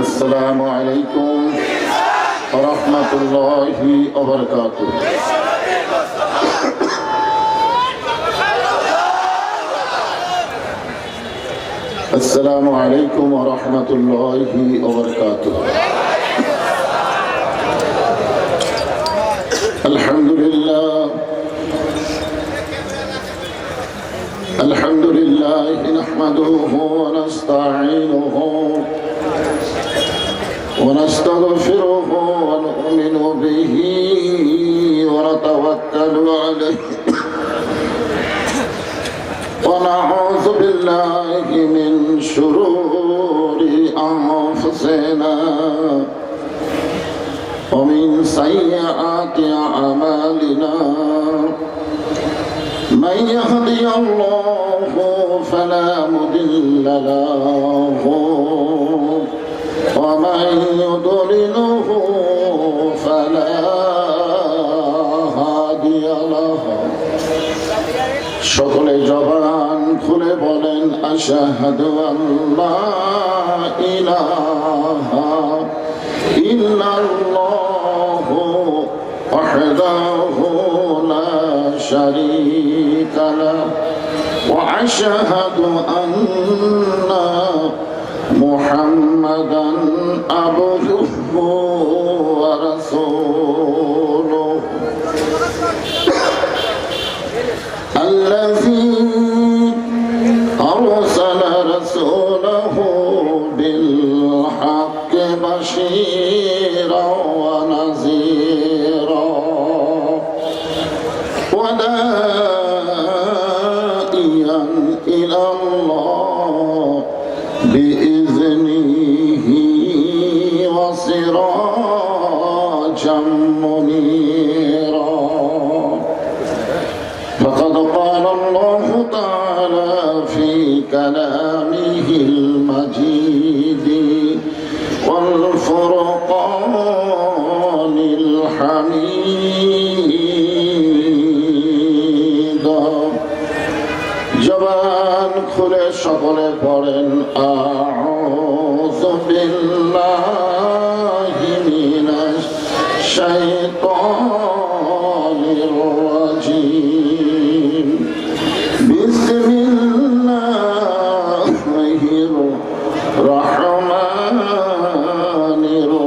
السلام عليكم ورحمة الله وبركاته. السلام عليكم ورحمة الله وبركاته. الحمد لله نحمده ونستعينه ونستغفره ونؤمن به ونتوكل عليه ونعوذ بالله من شرور أنفسنا ومن سيئات أعمالنا من يهدي الله فلا مضل له ومن يضلله فلا هادي له সকলে জবান খুলে বলেন আশহাদু আল্লা ইলাহা ইল্লাল্লাহু ওয়াহদাহু লা শারীকা লাহু ওয়া আশহাদু আন্না মুহাম্মাদান আবদুহু ওয়া রাসূলুহু الذي أرسل رسوله بالحق بشيرا ونذيرا وداعيا إلى الله بإذنه وسراجا منيرا. فقد قال الله تعالى في كلامه المجيد والفرقان الحميد. জবান খুলে সকলে পড়েন আউযু বিল্লাহি মিনাশ শাইতানির রাজীম. বিসমিল্লাহির রহমানির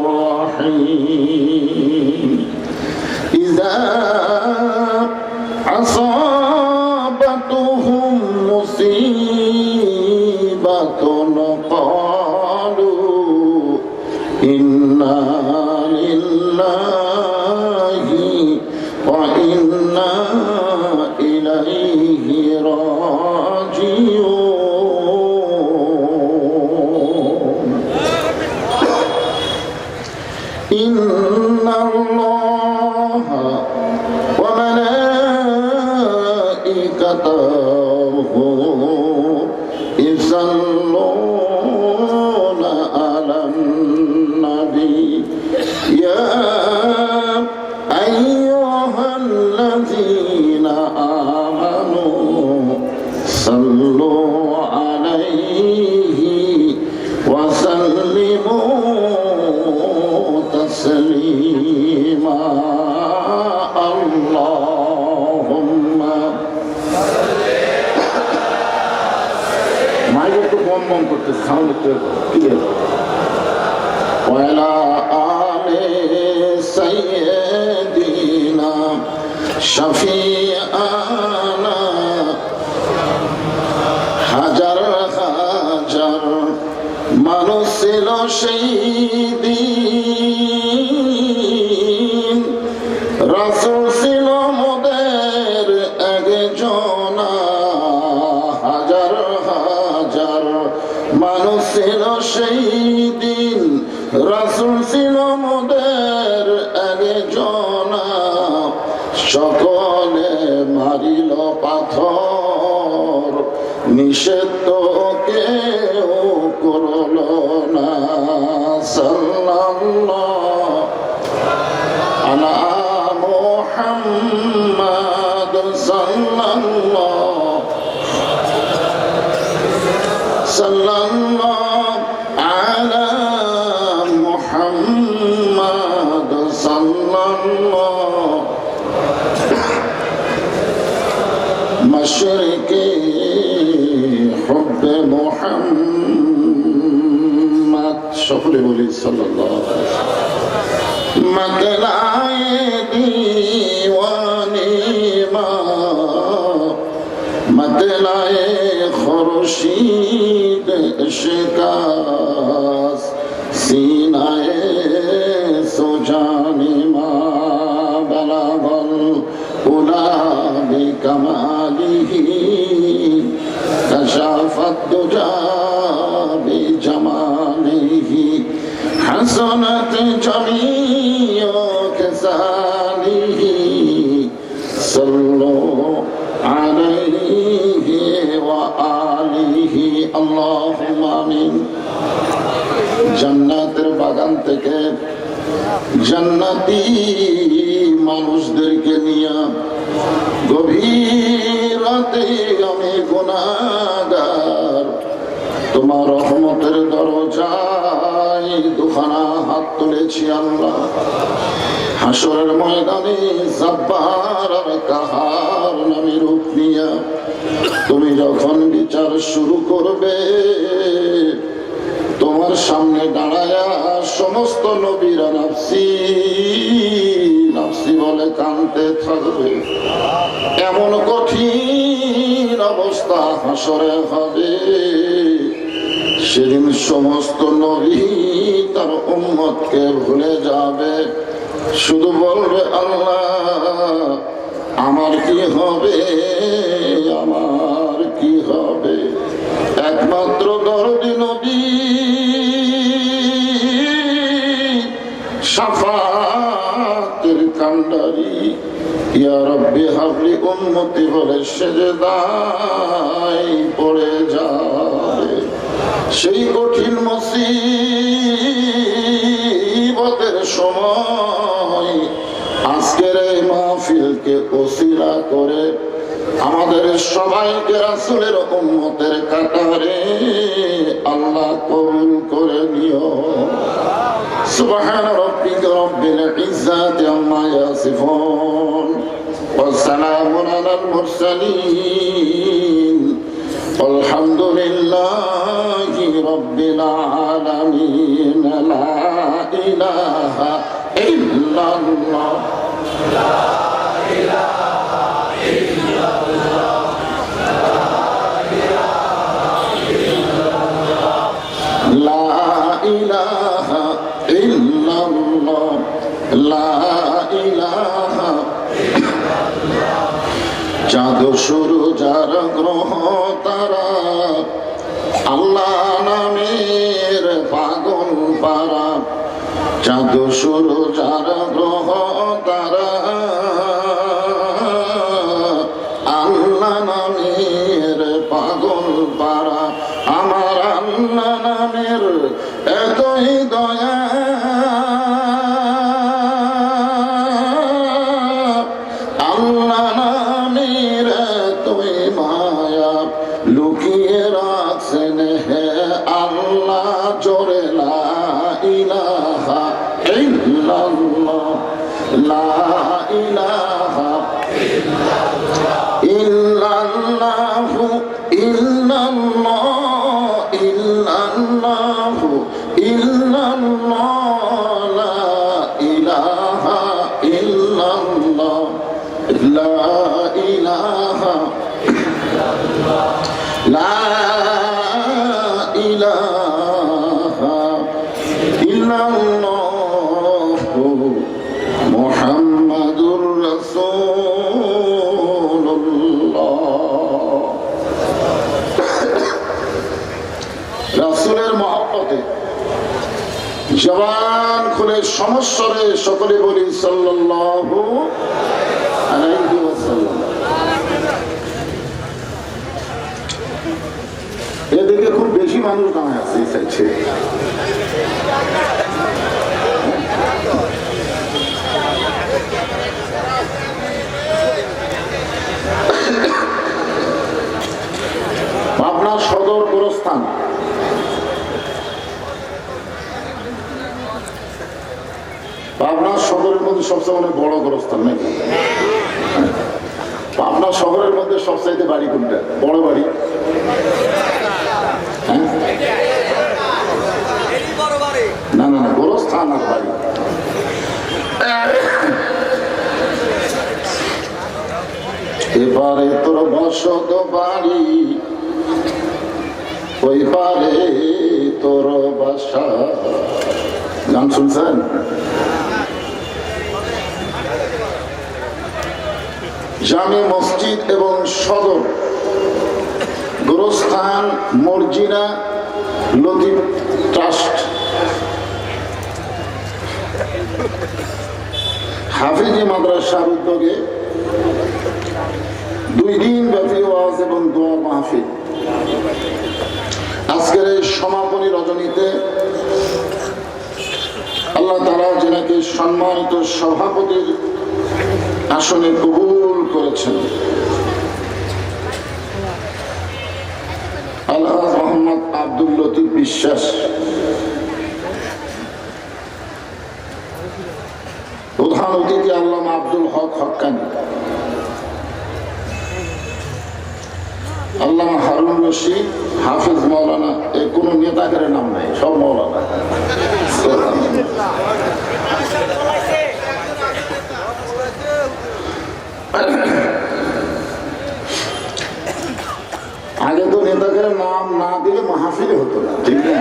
রহিম. ইযা আসাবাতুহুম মুসিবাতুন ক্বালু ইন্না লিল্লাহি ওয়া ইন্না ইলাইহি রাজিউন. ইন্নাল্লাহা ওয়া মালাইকাতাহু ইউসাল্লুনা আলান নবী ইয়া আইয়ুহাল্লাযীনা আমানু সাল্লু আলাইহি ওয়া সাল্লিমু তাসলিমা. আল্লাহুম্মা মাইক একটু বম বম করতে সাউন্ড একটু ক্লিয়ার. ওয়া আলা আলি সাইয়্যিদিনা শাফিআনা. হাজার হাজার মানুষ ছিল সেই দিন, রাসূল ছিল মোদের একজনা. হাজার হাজার মানুষ ছিল সেই দিন, রাসূল ছিল মোদের একজনা. সকলে মারিল পাথর, নিষেধ কেউ করল না. সাল্লাল্লাহু আলা মুহাম্মাদ সাল্লাল্লাহু আলা হাশর কে হুব্বে মুহাম্মদ সকলে বলি সাল্লাল্লাহু আলাইহি ওয়াসাল্লাম মকলায়ে দীওয়ানি মা মকলায়ে খুরশীদ ইশকাস সিনায়ে সুজানি মা বলাবল উলা বিকামালিহি কশাফত দুজা বিজামালিহি হাসানাত জামিউ খাসালিহি সাল্লু আলাইহি ওয়া আলিহি আল্লাহুম্মা আমিন। জান্নাতের বাগান থেকে জান্নাতি মানুষদেরকে নিয়ে গভীর রাতে আমি গুনাহগার তোমার রহমতের দরজায় দুখানা হাত তুলেছি আল্লাহ। হাসরের ময়দানে জব্বার আর কাহার নামে রূপ নিয়ে তুমি যখন বিচার শুরু করবে তোমার সামনে দাঁড়ায়া সমস্ত নবীরা নাফসি নাফসি বলে কাঁদতে থাকবে। এমন কঠিন অবস্থা হাসরে হবে, সেদিন সমস্ত নবী তার উম্মতকে ভুলে যাবে, শুধু বলবে আল্লাহ আমার কি হবে, আমার কি হবে। একমাত্র দরদি নবী শাফাতের কান্ডারি ইয়া রব্বি হাবলি উম্মতি বলে সেজদায় পড়ে যাবে। সেই কঠিন মুসিবতের সময় আজকের এই মাহফিলকে ওসিলা করে আমাদের সবাইকে রাসূলের উম্মতের কাতারে আল্লাহ কবুল করে নিও। সুবহান রাব্বিকা রাব্বিল ইজ্জাতি আম্মা ইয়াসিফুন ওয়া সালামুন আলাল মুরসালিন আলহামদুলিল্লাহি রাব্বিল আলামিন। লা ইলাহা ইল্লাল্লাহ লা ইলাহা ইল্লাল্লাহ লা ইলাহা ইল্লাল্লাহ লা ইলাহা ইল্লাল্লাহ। চাঁদ সূর্য যার গ্রহ তারা আল্লাহ নামের পাগল পারা। চাঁদ সূর্য যার গ্রহ তারা আল্লাহ নামের পাগল পারা। আমার আল্লাহ নামের এতই দয়া আল্লাহ নামের এতই মায়া লুকিয়ে রাখছেন হে আল্লাহ জোরে লা ইলাহা ইল্লাল্লাহ লা ইলাহা ইল্লাল্লাহু ইল্লাল্লাহ ইল্লাল্লাহু ইল্লাল্লাহ লা ইলাহা ইল্লাল্লাহ লা ইলাহা লা ইলাহা ইল্লাল্লাহু মুহাম্মাদুর রাসূলুল্লাহ। রাসূলের মহব্বতে জবান খুলে সমস্বরে সকলে বলি সাল্লাল্লাহু আলাইহি ওয়াসাল্লাম। এদিকে খুব বেশি মানুষ দাঁড়ায় আছে এই সাইডে। পাবনা সদর গোরস্থান পাবনা সদরের মধ্যে সবচেয়ে অনেক বড় গোরস্থান নাকি? আপনার শহরের মধ্যে সবচাইতে বাড়ি কোনটা, বড় বাড়ি? হ্যাঁ, না না না, গোরস্থান আর বাড়ি। এবারে তোর বসত বাড়ি, ওই পারে তোর বাসা। গান শুনছেন? জামে মসজিদ এবং সদর, গোরস্থান, মর্জিনা, লতিফ ট্রাস্ট, হাফিজি মাদ্রাসার উদ্যোগে 2 দিন ব্যাপী ওয়াজ এবং দোয়া মাহফিল। আজকের এই সমাপনী রজনীতে আল্লাহ তাআলা যেনাকে সম্মানিত সভাপতির আসনে কবুল করেছেন, আলহাজ মোহাম্মদ আব্দুল লতিফ বিশ্বাস, প্রধান অতিথি আল্লামা আব্দুল হক হক্কানি, আল্লামা হারুন রশিদ, হাফিজ মাওলানা। এ কোনো নেতাদের নাম নাই, সব মাওলানা। আগে তো নেতাদের নাম না দিলে মাহফিল হতো না, ঠিক না?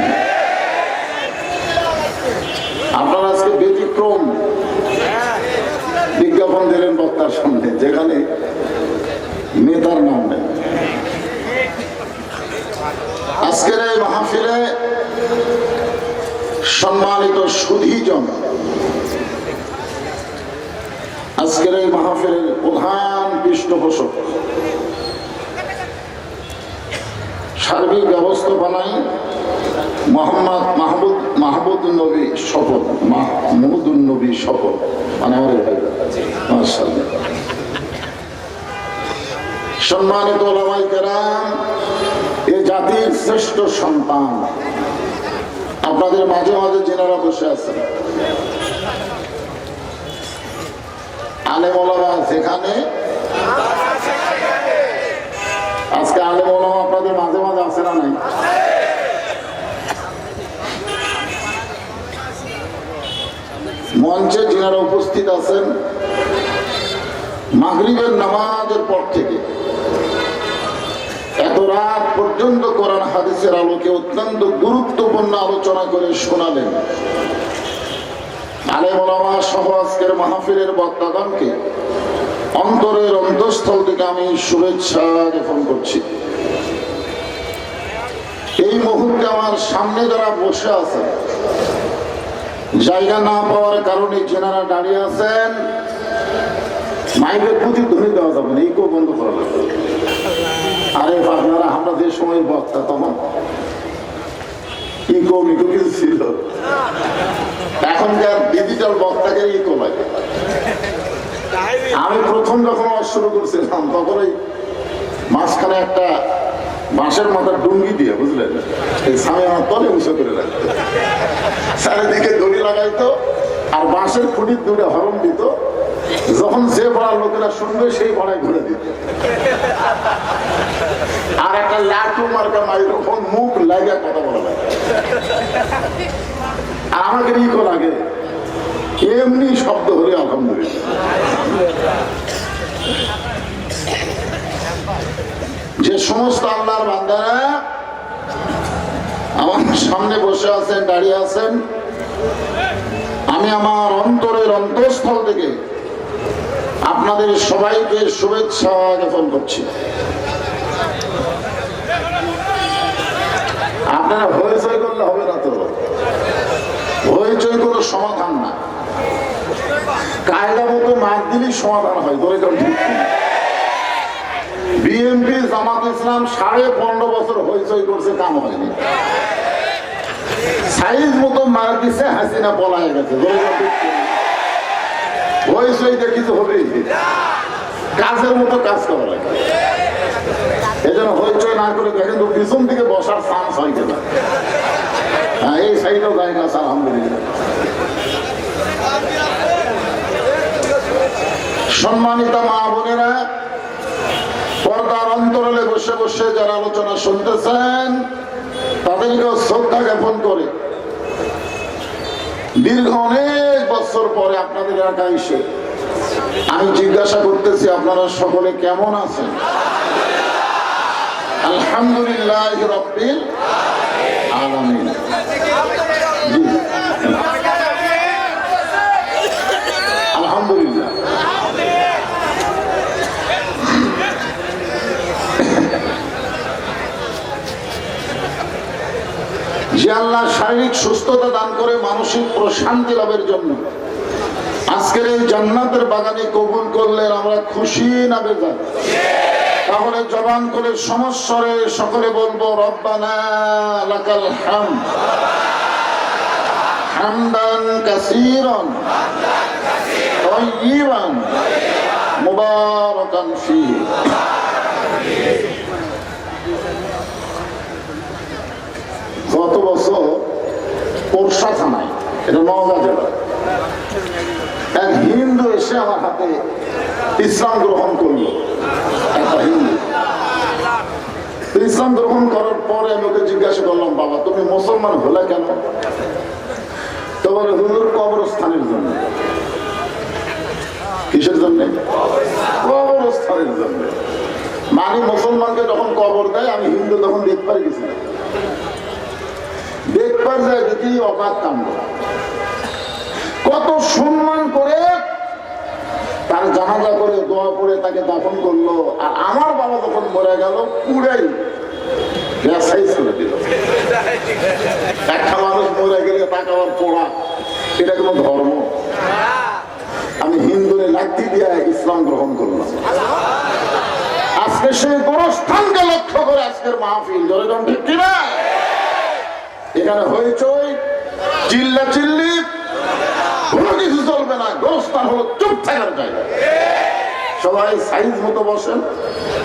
আপনারা আজকে ব্যতিক্রম বিজ্ঞাপন দিলেন বক্তার সামনে, যেখানে নেতার নাম নেই। আজকের এই মাহফিলে সম্মানিত সুধীজন, আজকের এই মাহফিলের প্রধান পৃষ্ঠপোষক, সার্বিক ব্যবস্থাপনায় মোহাম্মদ মাহমুদুন নবী শপথ, মাহমুদুন নবী শপথ, মানে আমার ভাই, মাশাআল্লাহ। সম্মানিত ওলামায়ে কেরাম, এ জাতির শ্রেষ্ঠ সন্তান আপনাদের মাঝে মাঝে যেনারা বসে আছেন, আলেম ওলামা যেখানে, আজকে আলেম ওলামা আপনাদের মাঝে মাঝে আছে না নাই? মঞ্চে যিনারা উপস্থিত আছেন, মাগরিবের নামাজের পর থেকে এত রাত পর্যন্ত কোরআন হাদিসের আলোকে অত্যন্ত গুরুত্বপূর্ণ আলোচনা করে শোনালেন। আলেম ওলামা সহ আজকের মাহফিলের বক্তাগণকে অন্তরের অন্তঃস্থল থেকে আমি শুভেচ্ছা জ্ঞাপন করছি। এই মুহূর্তে আমার সামনে যারা বসে আছেন, জায়গা না পাওয়ার কারণে যেনারা দাঁড়িয়ে আছেন, মাইকের প্রতিধ্বনি দেওয়া যাবে না, ইকো বন্ধ করা লাগবে। আরে আপনারা, আমরা যে সময় বক্তা তখন ইকো মিকো কিছু ছিল, এখনকার ডিজিটাল বক্তাকে ইকো লাগে। আমি প্রথম যখন শুরু করছিলাম তখন ওই মাঝখানে একটা বাঁশের মাথার ডুঙ্গি দিয়ে, বুঝলেন, এই স্বামী আমার তলে উঁচু করে রাখতো, চারিদিকে দড়ি লাগাইতো, আর বাঁশের খুঁটির দুটো হরণ দিত। যখন যে পড়ার লোকেরা শুনবে সেই পড়ায় ঘুরে দিত, আর একটা লাটু মার্কা মাইক্রোফোন মুখ লাগে কথা বলা লাগে। আর আমাকে ইকো লাগে, এমনি শব্দ হলে আলহামদুলিল্লাহ। যে সমস্ত আল্লাহর বান্দারা আমার সামনে বসে আছেন, দাঁড়িয়ে আছেন, আমি আমার অন্তরের অন্তঃস্থল থেকে আপনাদের সবাইকে শুভেচ্ছা জ্ঞাপন করছি। আপনারা হইচই করলে হবে না, তো হইচই কোনো সমাধান না, কায়দা মতো মার দিলেই সমাধান হয়। বিএনপি জামাত ইসলাম 15.5 বছর হইচই করছে, কাম হয়নি। সাইজ মতো মার দিছে, হাসিনা পলায় গেছে। হইচই দেখিতে হবে, কাজের মতো কাজ করা লাগে। এই জন্য হইচই না করে কিন্তু পিছন দিকে বসার চান্স হয় কিনা, এই সাইডও যায় না, আলহামদুলিল্লাহ। সম্মানিত মা বোনেরা, বসে বসে যারা আলোচনা শুনতেছেন তাদেরকেও শ্রদ্ধা জ্ঞাপন করে দীর্ঘ অনেক বছর পরে আপনাদের এলাকায় এসে আমি জিজ্ঞাসা করতেছি আপনারা সকলে কেমন আছেন? আলহামদুলিল্লাহ রাব্বিল আলামিন। জি আলহামদুলিল্লাহ। যে আল্লাহ শারীরিক সুস্থতা দান করে মানসিক প্রশান্তি লাভের জন্য আজকের এই জান্নাতের বাগানে কবুল করলেন, আমরা খুশি না বেজার? তাহলে জবান করে সমস্বরে সকলে বলবো রব্বানা লাকাল হামদ হামদান কাসীরান তাইয়িবান মুবারাকান ফীহি। গত বছর পোরশা থানায়, এটা নওগাঁ জেলা, এক হিন্দু এসে আমার হাতে ইসলাম গ্রহণ করলো। একটা হিন্দু ইসলাম গ্রহণ করার পরে আমি ওকে জিজ্ঞাসা করলাম, বাবা তুমি মুসলমান হলে কেন? তো বলে হুজুর কবরস্থানের জন্য। কিসের জন্য? কবরস্থানের জন্য। মানে মুসলমানকে যখন কবর দেয় আমি হিন্দু তখন দেখবার গেছিলাম, দেখবার যায় দেখি অবাক কাণ্ড, কত সম্মান করে তার জানাজা করে দোয়া করে তাকে দাফন করলো। আর আমার বাবা যখন মরে গেল পুরাই চলে দিল। একটা মানুষ মরে গেলে তাকে আবার পড়া, এটা কোনো ধর্ম? আমি হিন্দুরে লাঠি দিয়ে ইসলাম গ্রহণ করলাম। আজকে সেই গোরস্থানকে লক্ষ্য করে আজকের মাহফিল, জোরে জন ঠিক কিনা? এখানে হইচই চিল্লা চিল্লি কোনো কিছু চলবে না। গোরস্থান হলো চুপ থাকার জায়গা। সবাই সাইজ মতো বসেন।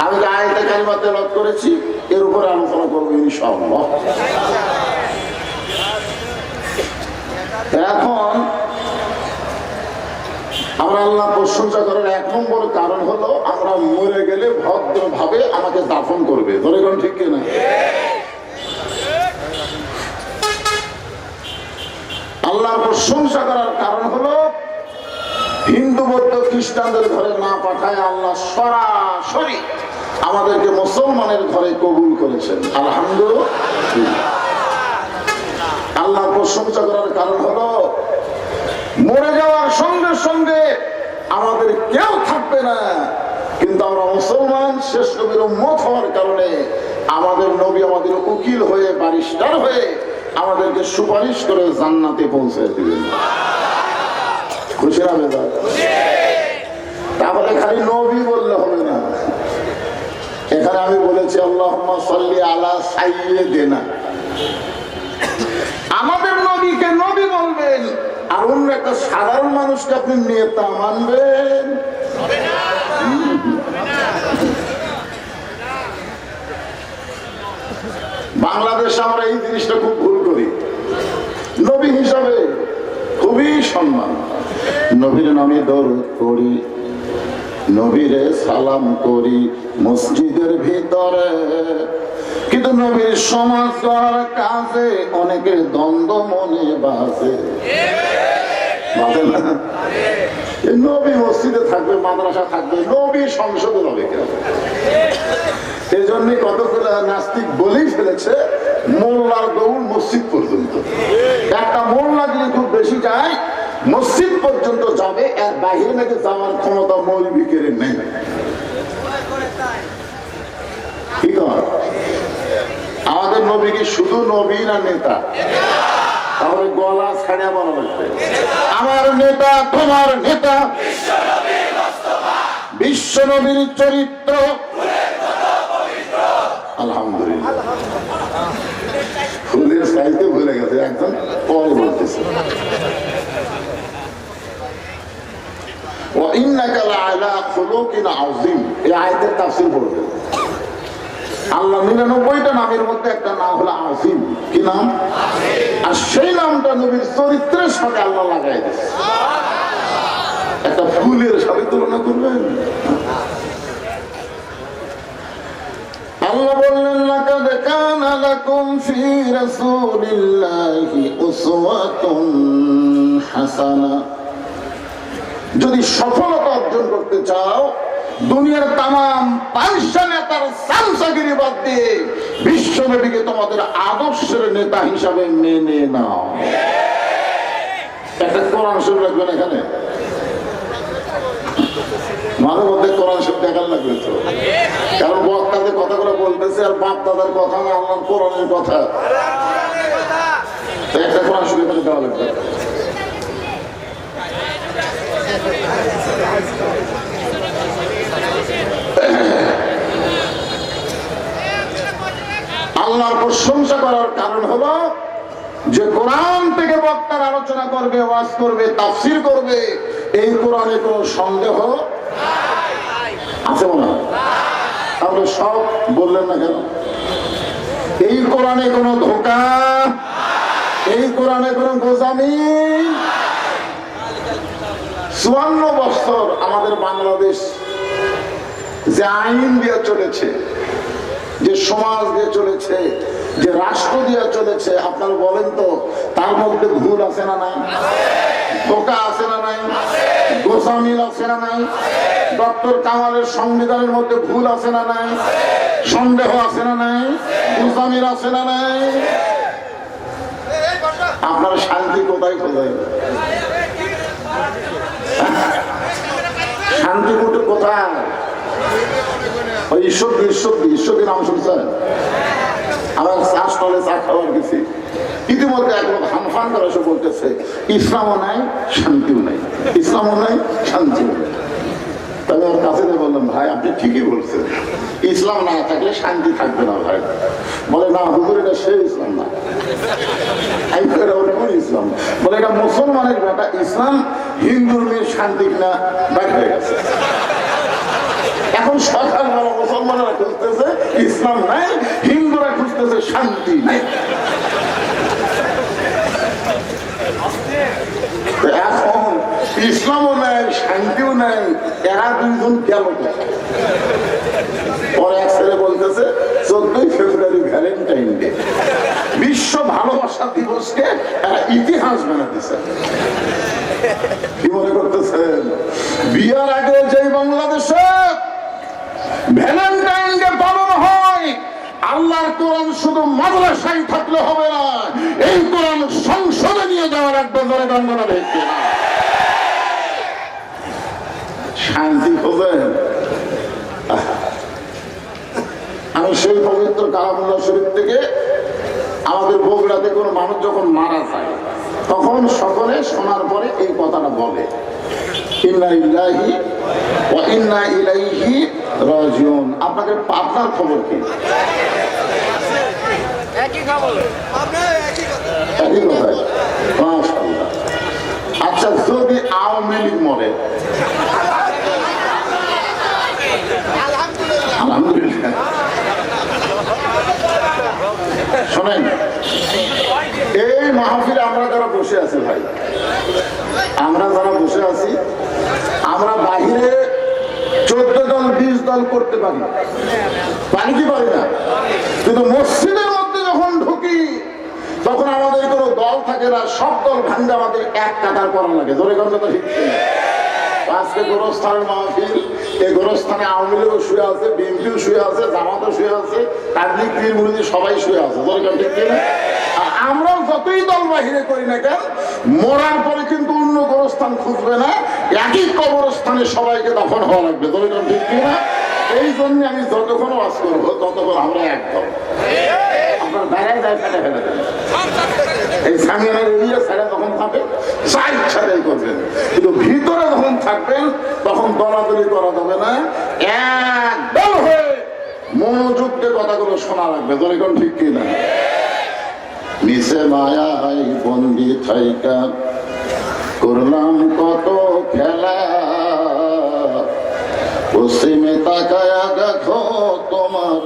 আমি যে আয়াতে কারিমা তেলাওয়াত করেছি এর উপরে আলোচনা করবো ইনশাআল্লাহ। এখন আমরা আল্লাহ প্রশংসা করার এক নম্বর কারণ হলো আমরা মরে গেলে ভদ্রভাবে আমাকে দাফন করবে। ধরে কোন ঠিক কিনা? আল্লাহর প্রশংসা করার কারণ হলো হিন্দু বৌদ্ধ খ্রিস্টানদের ঘরে না পাঠায় আল্লাহ সরাসরি আমাদেরকে মুসলমানের ঘরে কবুল করেছেন। আলহামদুলিল্লাহ। আল্লাহর প্রশংসা করার কারণ হলো মরে যাওয়ার সঙ্গে সঙ্গে আমাদের কেউ থাকবে না, কিন্তু আমরা মুসলমান শেষ নবীর উম্মত হওয়ার কারণে আমাদের নবী আমাদের উকিল হয়ে ব্যারিস্টার হয়ে আমাদেরকে সুপারিশ করে জান্নাতে পৌঁছে দিবেন। খুশি না বেজার? তাহলে খালি নবী বললে হবে না। এখানে আমি বলেছি আল্লাহুম্মা সাল্লি আলা সাইয়্যিদিনা, আমাদের নবীকে নবী বলবেন, আর অন্য একটা সাধারণ মানুষকে আপনি নেতা মানবেন? বাংলাদেশে আমরা এই জিনিসটা খুব ভুল করি। নবী হিসাবে খুবই সম্মান, নবীর নামে দরুদ পড়ি, নবীরে সালাম করি মসজিদের ভিতরে, কিন্তু নবীর সমাজ করার কাজে অনেকের দ্বন্দ্ব মনে বাজে। নবী মসজিদে থাকবে, মাদ্রাসা থাকবে, নবী সংসদে হবে কেন? এই জন্য কতগুলো নাস্তিক বলেই ফেলেছে মোল্লার দৌড় মসজিদ পর্যন্ত। একটা মোল্লা যদি খুব বেশি যায় মসজিদ পর্যন্ত যাবে, এর বাহিরে নাকি যাওয়ার ক্ষমতা মৌলবীকের নেই। কি কর? আমাদের নবী কি শুধু নবী না নেতা? তাহলে গলা ছাড়িয়া বলা লাগবে আমার নেতা, তোমার নেতা বিশ্ব নবীর চরিত্র। আলহামদুলিল্লাহ। ফুলের সাইতে ভুলে গেছে একজন, পরে বলতেছে আল্লাহ 99টা নামের মধ্যে একটা নাম হলো আজিম। কি নাম? আর সেই নামটা নবীর চরিত্রের সাথে আল্লাহ লাগাই দিয়েছে। একটা ফুলের সাথে তুলনা করবেন। আল্লাহ বললেন লাকাদ কানা লাকুম ফি রাসূলিল্লাহি উসওয়াতুন হাসানা। যদি সফলতা অর্জন করতে চাও, দুনিয়ার তামাম পাঁচশা নেতার সামসাগিরি বাদ দিয়ে বিশ্বনবীকে তোমাদের আদর্শের নেতা হিসাবে মেনে নাও। একটা কোরআন শরীফ লাগবে না এখানে, মাঝে মধ্যে কোরআন শরীফ দেখার লাগবে তো, কারণ বক্তাদের কথাগুলো বলতেছে আর বাপ দাদার কথা না, আল্লাহর কোরআনের কথা। একটা কোরআন শরীফ এখানে দেওয়া লাগবে। আল্লাহর প্রশংসা করার কারণ হলো যে কোরআন থেকে বক্তার আলোচনা করবে, ওয়াজ করবে, তাফসীর করবে, এই কোরআনে কোনো সন্দেহ আছে মনে হয়? তাহলে সব বললেন না কেন? এই কোরআনে কোনো ধোঁকা, এই কোরআনে কোনো গোজামি। 54 বছর আমাদের বাংলাদেশ যে আইন দিয়ে চলেছে, যে সমাজ দিয়ে চলেছে, যে রাষ্ট্র দিয়ে চলেছে, আপনারা বলেন তো তার মধ্যে ভুল আছে না নাই? ধোঁকা আছে না নাই? গোসামিল আছে না নাই? ডক্টর কামালের সংবিধানের মধ্যে ভুল আছে না নাই? সন্দেহ আছে না নাই? গোসামিল আছে না নাই? আপনার শান্তি কোথায় খোঁজায়? শান্তি কোথায়? ওই ঈশ্বরদী নাম শুনছেন? আমার চা স্টলে চা খাওয়ার গেছি, ইতিমধ্যে এক লোক হানফান করে এসে বলতেছে ইসলামও নাই শান্তিও নাই, ইসলামও নাই শান্তিও নাই। তবে ওর কাছে বললাম, ভাই আপনি ঠিকই বলছেন, ইসলাম না থাকলে শান্তি থাকবে না ভাই। বলে না হুজুর, এটা সেই ইসলাম না। ইসলাম বলে এটা মুসলমানের ব্যাপার, ইসলাম হিন্দুর মেয়ের শান্তি না বাইর হয়ে গেছে। এখন সকালবেলা মুসলমানেরা খুঁজতেছে ইসলাম নাই, হিন্দুরা খুঁজতেছে শান্তি নাই। এখন ইসলামও নাই শান্তিও নাই, এরা দুইজন গেল। পরে এক ছেলে বলতেছে 14 ফেব্রুয়ারি ভ্যালেন্টাইন ডে, বিশ্ব ভালোবাসা দিবসকে এরা ইতিহাস বানাতেছে। কি মনে করতেছেন? বিয়ার আগে যে বাংলাদেশে ভ্যালেন্টাইন ডে পালন হয়, আল্লাহর কোরআন শুধু মাদ্রাসায় থাকলে হবে না, এই কোরআন সংসদে নিয়ে যাওয়া লাগবে। ধরে বাংলা দেখতে শান্তি খোঁজেন। আমি সেই পবিত্র কালামুল্লাহ শরীফ থেকে, আমাদের বগুড়াতে কোনো মানুষ যখন মারা যায় তখন সকলে শোনার পরে এই কথাটা বলে, ইন্না লিল্লাহি ওয়া ইন্না ইলাইহি রাজিউন। আপনাদের পাবনার খবর কি? একই খবর, একই কথাই। মাশাআল্লাহ। আচ্ছা, যদি আওয়ামী লীগ মরে, আলহামদুলিল্লাহ, শোনেন, এই মাহফিলে আমরা যারা বসে আছি ভাই, আমরা যারা বসে আছি, আমরা বাহিরে 14 দল 20 দল করতে পারি, পারি কি পারি না? কিন্তু মসজিদের মধ্যে যখন ঢুকি তখন আমাদের কোনো দল থাকে না, সব দল ভাঙ্গে আমাদের এক কাতার করা লাগে। জোরে কথা ঠিক কিনা? আজকে গোরস্থানের মাহফিল, এই গোরস্থানে আওয়ামী লীগও শুয়ে আছে, বিএনপিও শুয়ে আছে, জামাতও শুয়ে আছে, তাবলীগ পীর মুরিদ সবাই শুয়ে আছে। জোরে কথা ঠিক কিনা? আমরাও যতই দল বাহিরে করি না কেন, মরার পরে কিন্তু অন্য গোরস্থান খুঁজবে না, একই কবরস্থানে সবাইকে দাফন হওয়া লাগবে। জোরে কথা ঠিক কিনা? এই জন্য আমি যতক্ষণ ওয়াজ করবো ততক্ষণ আমরা একদম আপনার বাইরে যায় ফেলে ফেলে দেন। এই সামিয়ানের এরিয়া ছেড়ে যখন থাকবেন যা ইচ্ছা তাই করবেন, কিন্তু ভিতরে যখন থাকবেন তখন দলাদলি করা যাবে না, একদম হয়ে মনোযোগ দিয়ে কথাগুলো শোনা লাগবে। যখন ঠিক কিনা? নিচে মায়া বন্দি থাইকা করলাম কত খেলা, পশ্চিমে তাকায়া দেখো তোমার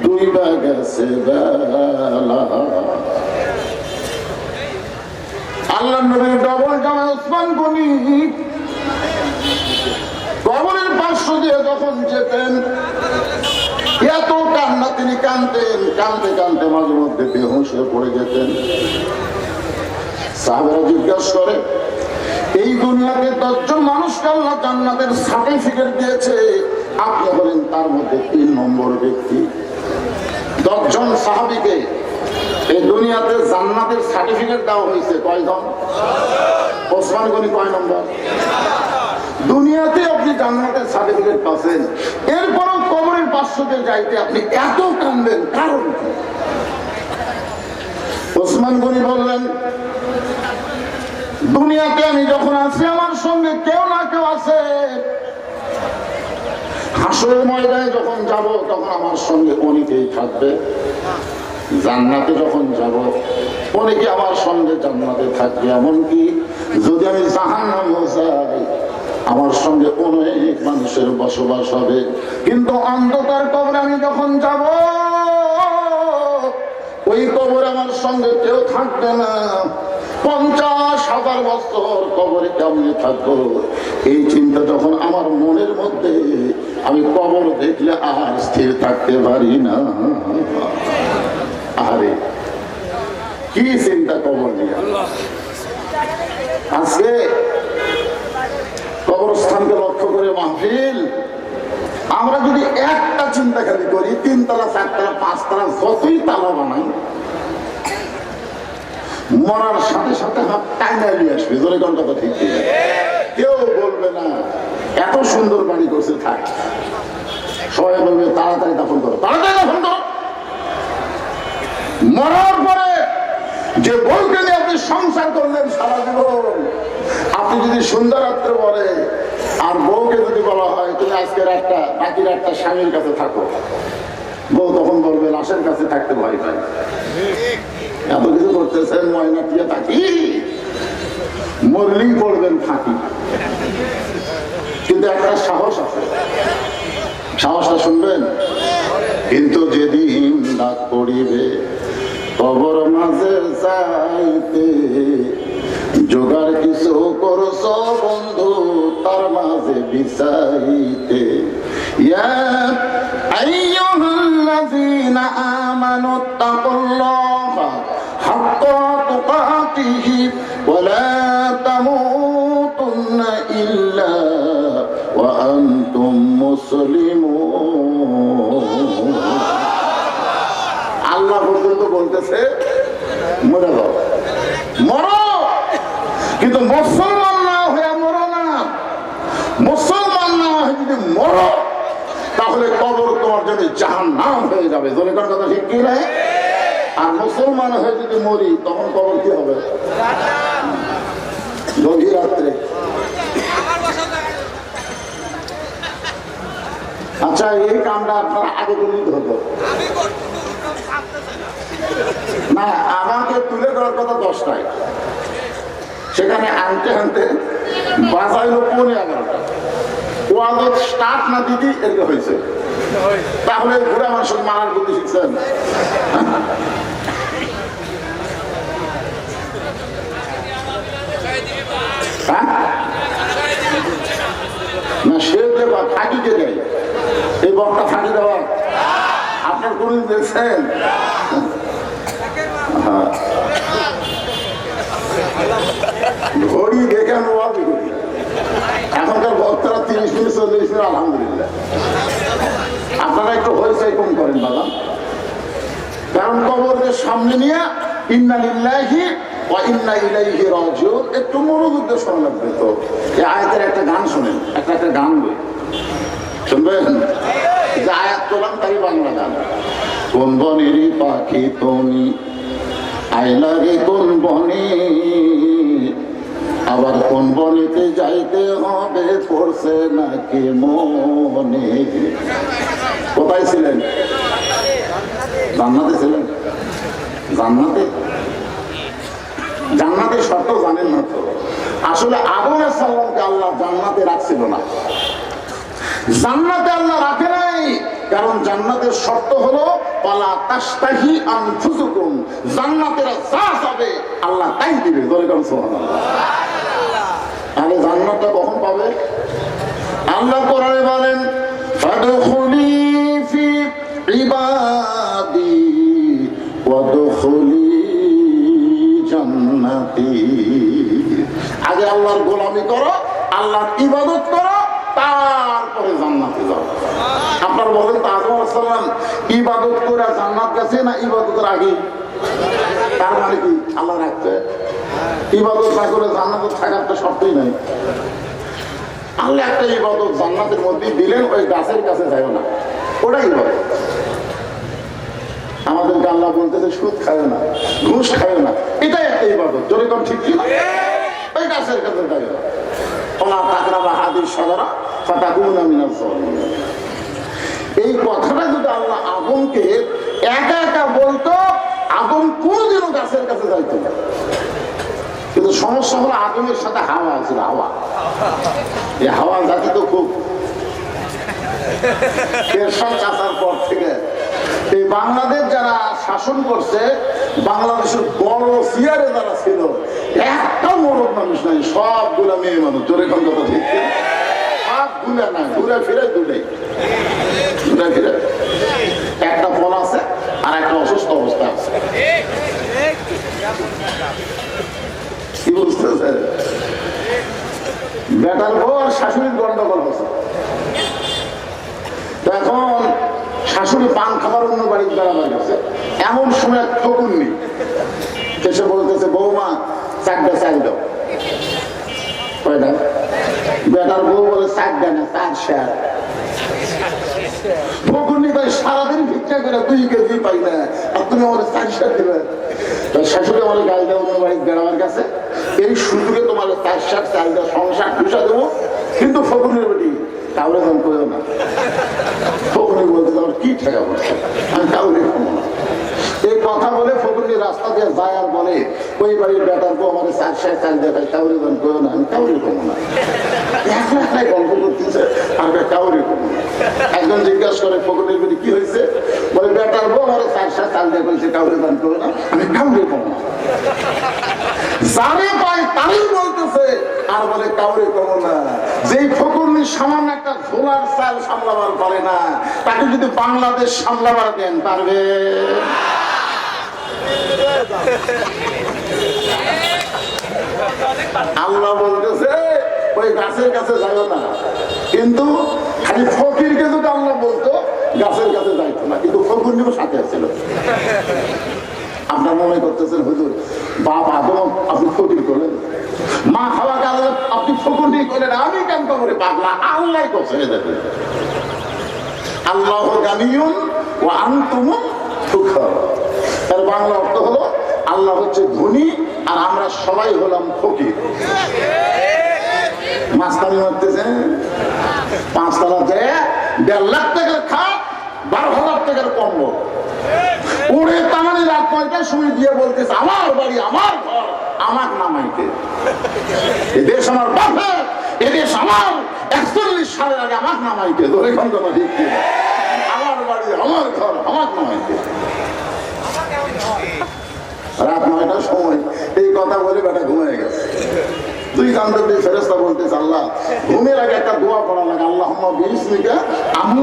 ডুইবা গেছে বেলা। আল্লাহ নবীর ডবল জামা ওসমান গনি কবরের পার্শ্ব দিয়ে যখন যেতেন, এত কান্নাতে কাঁদতেন, কাঁদতে কাঁদতে মাঝে মধ্যে বেহুঁশ হয়ে পড়ে যেতেন। সাহাবারা জিজ্ঞাসা করে, এই দুনিয়াতে 10 জন মানুষকে আল্লাহ জান্নাতের সার্টিফিকেট দিয়েছে, আপনি হলেন তার মধ্যে 3 নম্বর ব্যক্তি। 10 জন সাহাবীকে এই দুনিয়াতে জান্নাতের সার্টিফিকেট দেওয়া হয়েছে, কয়জন? ওসমান গনি কয় নম্বর? দুনিয়াতে আপনি জান্নাতের সার্টিফিকেট পাচ্ছেন, এরপরও কবরের পার্শ্বতে যাইতে আপনি এত কাঁদবেন, কারণ কি? ওসমান গনি বললেন, দুনিয়াতে আমি যখন আছি আমার সঙ্গে কেউ না কেউ আছে, হাসরের ময়দানে যখন যাব তখন আমার সঙ্গে অনেকেই থাকবে, জান্নাতে যখন যাব অনেকে আমার সঙ্গে জান্নাতে থাকবে, এমনকি যদি আমি জাহান্নামে যাই আমার সঙ্গে অনেক মানুষের বসবাস হবে, কিন্তু অন্ধকার কবরে আমি যখন যাব ওই কবরে আমার সঙ্গে কেউ থাকবে না। 50,000 বছর কবরে কেমনে থাকবো, এই চিন্তা যখন আমার মনের মধ্যে, আমি কবর দেখলে আর স্থির থাকতে পারি না। আরে কি চিন্তা কবর নিয়ে! আজকে কবরস্থানকে লক্ষ্য করে মাহফিল, আমরা যদি একটা চিন্তা খালি করি, 3 তলা 4 তলা 5 তলা যতই তালা বানাই, মরার সাথে সাথে হাত টাইনা নিয়ে আসবে। জোরে কোন কথা ঠিক? কেউ বলবে না এত সুন্দর বাড়ি করছে, থাক। সবাই বলবে তাড়াতাড়ি দাফন করো, তাড়াতাড়ি দাফন করো। মরার পরে যে বউকে নিয়ে আপনি সংসার করলেন সারা জীবন, আপনি যদি সুন্দর রাত্রে বলে আর বউকে যদি বলা হয় তুমি আজকের একটা বাকির একটা স্বামীর কাছে থাকো, বউ তখন বলবে লাশের কাছে থাকতে ভয় পায়। এত কিছু করতেছেন, ময়না দিয়ে থাকি, মরলেই পড়বেন থাকি, কিন্তু একটা সাহস আছে, সাহসটা শুনবেন। কিন্তু যেদিন ডাক পড়িবে কবর মাঝে যাইতে, জোগাড় কিছু করছ বন্ধু তার মাঝে বিছাইতে। ইয়া আইয়ুহাল্লাযীনা আমানুত্তাকুল্লাহা হাক্কা তুকাতিহি ওয়া লা তামুতুন্না ইল্লা ওয়া আনতুম মুসলিমুন। আল্লাহ পর্যন্ত বলতেছে মরে যাও, মরো, কিন্তু মুসলমান না হয়ে মরো না। মুসলমান না হয়ে যদি মরো তাহলে কবর তোমার জন্য জাহান্নাম হয়ে যাবে। জোরে কোন কথা ঠিক কি না? আর মুসলমান হয়ে যদি মরি তখন কবর কি হবে? গভীর রাত্রে। আচ্ছা, এই কামটা আপনারা আগে করলেই হতো না? আমাকে তুলে দেওয়ার কথা 10টায়, সেখানে আনতে আনতে বাজাইলো 11:30। ওয়াজত স্টার্ট না দিদি এরকম হয়েছে। তাহলে ঘুরে আমার সঙ্গে মারার বুদ্ধি শিখছেন? না, সে দেবা ফাঁকি কে দেয়? এই বকটা ফাঁকি দেওয়া আপনার কোনদিন দেখছেন? ঘড়ি দেখে ওয়াজি করি। এখনকার বক্তারা 30 মিনিট 40 মিনিট, আলহামদুলিল্লাহ। আপনারা একটু হয়েছে কম করেন বাবা, কারণ কবরের সামনে নিয়ে ইন্না লিল্লাহি ওয়া ইন্না ইলাইহি রাজিউন একটু মনোযোগ দিয়ে শোনা লাগবে। তো এই আয়াতের একটা গান শোনেন, একটা গান বই শুনবেন। যে আয়াত তোলাম তাই বাংলা গান। কোন বনেরই পাখি তুমি আইলা রে কোন বনে, আবার কোন বনেতে যাইতে হবে পড়ছে নাকি মনে। কোথায় ছিলেন? জান্নাতে ছিলেন। জান্নাতে, জান্নাতের শর্ত জানেন না তো। আসলে আদম আলাইহিস সালামকে আল্লাহ জান্নাতে রাখছিল না। জান্নাতে আল্লাহ রাখে নাই, কারণ জান্নাতের শর্ত হলো ওয়ালা তাশতাহি আনফুসুকুম, জান্নাতের যা যাবে আল্লাহ তাই দিবে। জোরে বলুন সুবহানাল্লাহ। আরে জান্নাতটা কখন পাবে? আল্লাহ কোরআনে বলেন ফাদখুলি ফি ইবাদি আগে আল্লাহর গোলামি করো, আল্লাহর ইবাদত করো, তারপরে জান্নাতে যাও। আপনার বলেন তো আদম আলাইহিস সালাম ইবাদত করে জান্নাত গেছে না ইবাদতের আগে? তার মানে কি আল্লাহ রাখছে? ইবাদত না করে জান্নাতে থাকার তো শর্তই নাই। আল্লাহ একটা ইবাদত জান্নাতের মধ্যে দিলেন, ওই গাছের কাছে যাও না, ওটাই ইবাদত। আমাদেরকে আল্লাহ বলতেছে সুদ খায় না, ঘুষ খায় না, এটাই একটা ইবাদত। যদি কোন ঠিক ছিল ওই গাছের কাছে যাও না। ওলা তাকরাবা হাদিস সাজারা ফাতাকুনা মিনাজ জালিমিন। এই কথাটা যদি আল্লাহ আদমকে একা একা বলতো, আদম কোনদিনও গাছের কাছে যাইতো না। কিন্তু সমস্যা হলো আদমের সাথে হাওয়া ছিল। হাওয়া, এই হাওয়া জাতি তো খুব চাচার পর থেকে এই বাংলাদেশ যারা শাসন করছে, বাংলাদেশের বড় সিয়ারে যারা ছিল, একটা মরদ মানুষ নাই, সবগুলা মেয়ে মানুষ। জোরে কোন কথা ঠিক? সব গুলা না, ঘুরে ফিরে দুটাই, ঘুরে ফিরে একটা ফল আছে আর একটা অসুস্থ অবস্থা আছে। কি বুঝতেছে? বেটার বউ আর শাশুড়ির গন্ডগোল হচ্ছে। এখন শাশুড়ি পান খাবার অন্য বাড়ির বেড়াবার গেছে, এমন সময় ফকুন্নি এসে বলতেছে বৌমা চারটা চাল দাও। বেটার বউ বলে চারটা না, 4 শেয়ার। ফকুন্নি ভাই সারাদিন ভিক্ষা করে 2 কেজি পাই না, আর তুমি আমাদের 4 শেয়ার দেবে? শাশুড়ি আমার গাল দেওয়া অন্য বাড়ির বেড়াবার কাছে, এই সুযোগে তোমার 4 শেয়ার চাল দেওয়া সংসার টুসা দেবো। কিন্তু ফকুনের বেটি কাউরে দাম করেও না। ফকুনি বলতে আমার কি ঠেকা পড়ছে, আমি কাউরে খাবো না। এই কথা বলে ফকুনি রাস্তা দিয়ে যায় আর বলে ওই বাড়ির বেটার বউ আমাদের 4 শেয়ার চাল দেখায়, কাউরে দাম করেও না, আমি কাউরে খাবো না। একলাই গল্প করতেছে আর কাউরে খাবো না। একজন জিজ্ঞাসা করে ফকুনির বেটি কি হয়েছে? বলে বেটার বউ আমাদের 4 শেয়ার চাল দিয়ে বলছে কাউরে দাম করো না, আমি কাউরে খাবো না। যারে পায় তারই বলতেছে আর বলে কাউরে খাবো না। যেই ফকুনি সামান্য একটা ঝোলার চাল সামলাবার পারে না, তাকে যদি বাংলাদেশ সামলাবার দেন পারবে? আল্লাহ বলতেছে ওই গাছের কাছে যাও না। কিন্তু খালি ফকিরকে যদি আল্লাহ বলতো গাছের কাছে যাইতো না, কিন্তু ফকুনিও সাথে ছিল। আপনার মনে করতেছেন হুজুর বাপ আদম আপনি ফকির করলেন, মা হাওয়াকে আল্লাহ আপনি ফকুনি করলেন, আমি কেন করে পাগলা? আল্লাহ করছে। আল্লাহ গানিয়ুন ওয়া আনতুম ফুকারা। তার বাংলা অর্থ হলো আল্লাহ হচ্ছে ধনী আর আমরা সবাই হলাম ফকির। মাস্তানি মারতেছেন 5 তলা যায় 1.5 লাখ টাকার খাট, 12,000 টাকার কম্বল ওরে তামানি রাত 9টার সময় দিয়ে বলতেছে আমার বাড়ি আমার ঘর আমার নামাইতে, এদেশ আমার বাপের, এদেশ আমার, 41 সালের আগে আমার নামাইতে। ধরে কোন কথা ঠিক? আমার বাড়ি আমার ঘর আমার নামাইতে। রাত 9টার সময় এই কথা বলে বেটা ঘুমিয়ে গেছে। 2 কান্দে ফেরেশতা বলতেছে আল্লাহ ঘুমের আগে একটা দোয়া পড়া লাগে, আল্লাহুম্মা বিইসমিকা আমি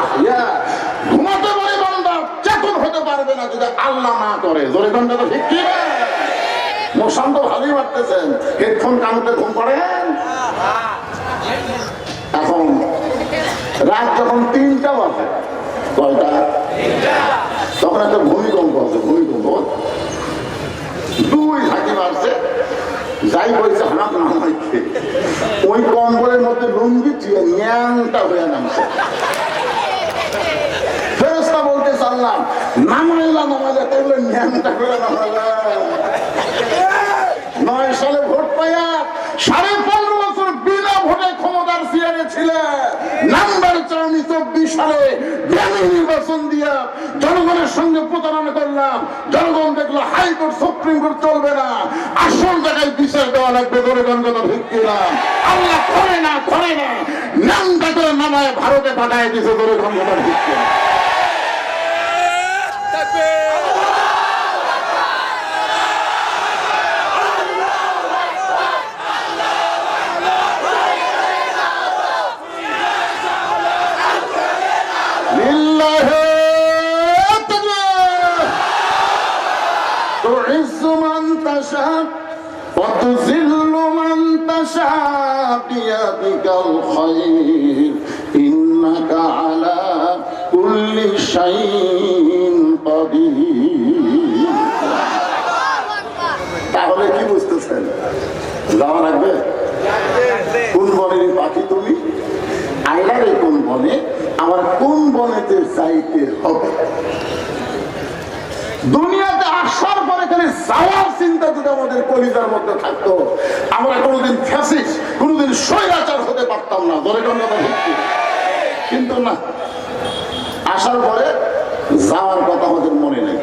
আহইয়া, ঘুমাতে পারে বান্দা, চেতন হতে পারবে না যদি আল্লাহ না করে। জোরে কোনটা তো ঠিক কি না? মশান তো ভালোই মারতেছেন, হেডফোন কানতে ঘুম পড়েন। এখন রাত যখন 3টা বাজে, কয়টা? তখন একটা ভূমিকম্প আছে, ভূমিকম্প 2 ঝাঁকি মারছে, যাই বলছে হাত নামাইতে, ওই কম্বলের মধ্যে লুঙ্গি দিয়ে ন্যাংটা হয়ে নামছে। ফেরেশতা বলতে চাল্লাম, নামাইলা তাইলে ন্যাংটা করে নামাইলা। 9 সালে ভোট পাইয়া 15.5 বছর বিনা ভোটে ক্ষমতার চেয়ারে ছিলেন। নাম্বার 24 সালে নির্বাচন দিয়া জনগণের সঙ্গে প্রতারণা করলাম। জনগণ দেখলো হাইকোর্ট সুপ্রিম কোর্ট চলবে না, আসল জায়গায় বিচার দেওয়া লাগবে। জনগণ কথা ভিত্তি না, আল্লাহ করে না নামটা করে নামায় ভারতে পাঠায় দিছে। জনগণ কথা ভিত্তি না। تعز من تشاء وتذل من تشاء بيدك الخير إنك على كل شيء قدير। তাহলে কি বুঝতেছেন? যাওয়া লাগবে? কোন বনের পাখি তুমি? আইলারে কোন বনে, আমার কোন বনেতে যাইতে হবে? দুনিয়াতে আসার পরে খালি যাওয়ার চিন্তা যদি আমাদের কলিজার মধ্যে থাকতো, আমরা কোনোদিন ফ্যাসিস্ট, কোনোদিন স্বৈরাচার হতে পারতাম না। ধরে কিন্তু না, আসার পরে যাওয়ার কথা আমাদের মনে নেই।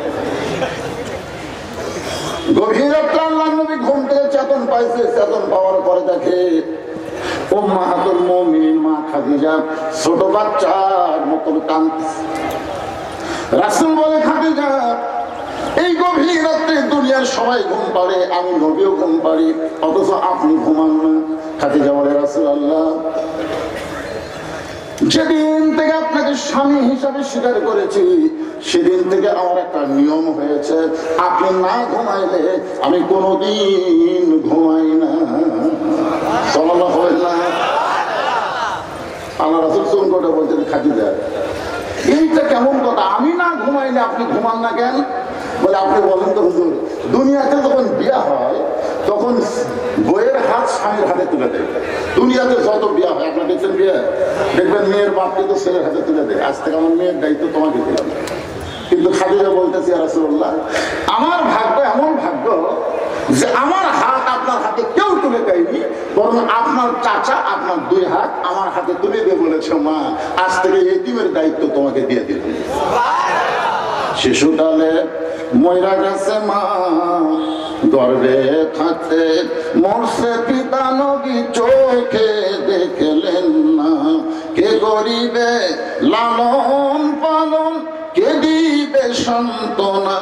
গভীর রাতে আল্লাহর নবী ঘুম থেকে চেতন পাইছে। চেতন পাওয়ার পরে দেখে উম্মাহাতুল মুমিনিন মা খাদিজা ছোট বাচ্চার মতন কাঁদতেছে। রাসূল বলে, খাদিজা, এই গভীর রাত্রে দুনিয়ার সবাই ঘুম পাড়ে, আমি নবীও ঘুম পাড়ি, অথচ আপনি ঘুমান না। খাদিজা বলে, রাসূলুল্লাহ, যেদিন থেকে আপনাকে স্বামী হিসাবে স্বীকার করেছি, সেদিন থেকে আমার একটা নিয়ম হয়েছে, আপনি না ঘুমাইলে আমি কোনোদিন ঘুমাই না। সাল্লাল্লাহু আলাইহি ওয়া সাল্লাম। আল্লাহ রাসূল সুন্নতে বলছেন, খাদিজা, এইটা কেমন কথা? আমি না ঘুমাইলে আপনি ঘুমান না কেন? বলে, আপনি বলেন তো হুজুর, দুনিয়াতে যখন বিয়া হয় তখন বইয়ের হাত স্বামীর হাতে তুলে দেয়। দুনিয়াতে যত বিয়া হয়, আপনার দেখছেন বিয়ে, দেখবেন মেয়ের বাপকে তো ছেলের হাতে তুলে দেয়, আজ থেকে আমার মেয়ের দায়িত্ব তোমাকে দিলাম। কিন্তু খাদিজা বলতেছি, ইয়া রাসূলুল্লাহ, আমার ভাগ্য এমন ভাগ্য যে আমার হাত আপনার হাতে কেউ তুলে দেয়নি, বরং আপনার চাচা আপনার 2 হাত আমার হাতে তুলে দিয়ে বলেছে, মা, আজ থেকে এতিমের দায়িত্ব তোমাকে দিয়ে দিল। শিশুকালে ময়রা গেছে মা, গর্ভে থাকতে মরছে পিতা, নবী চোখে দেখলেন না। কে করিবে লালন পালন, কে দিবে সান্ত্বনা?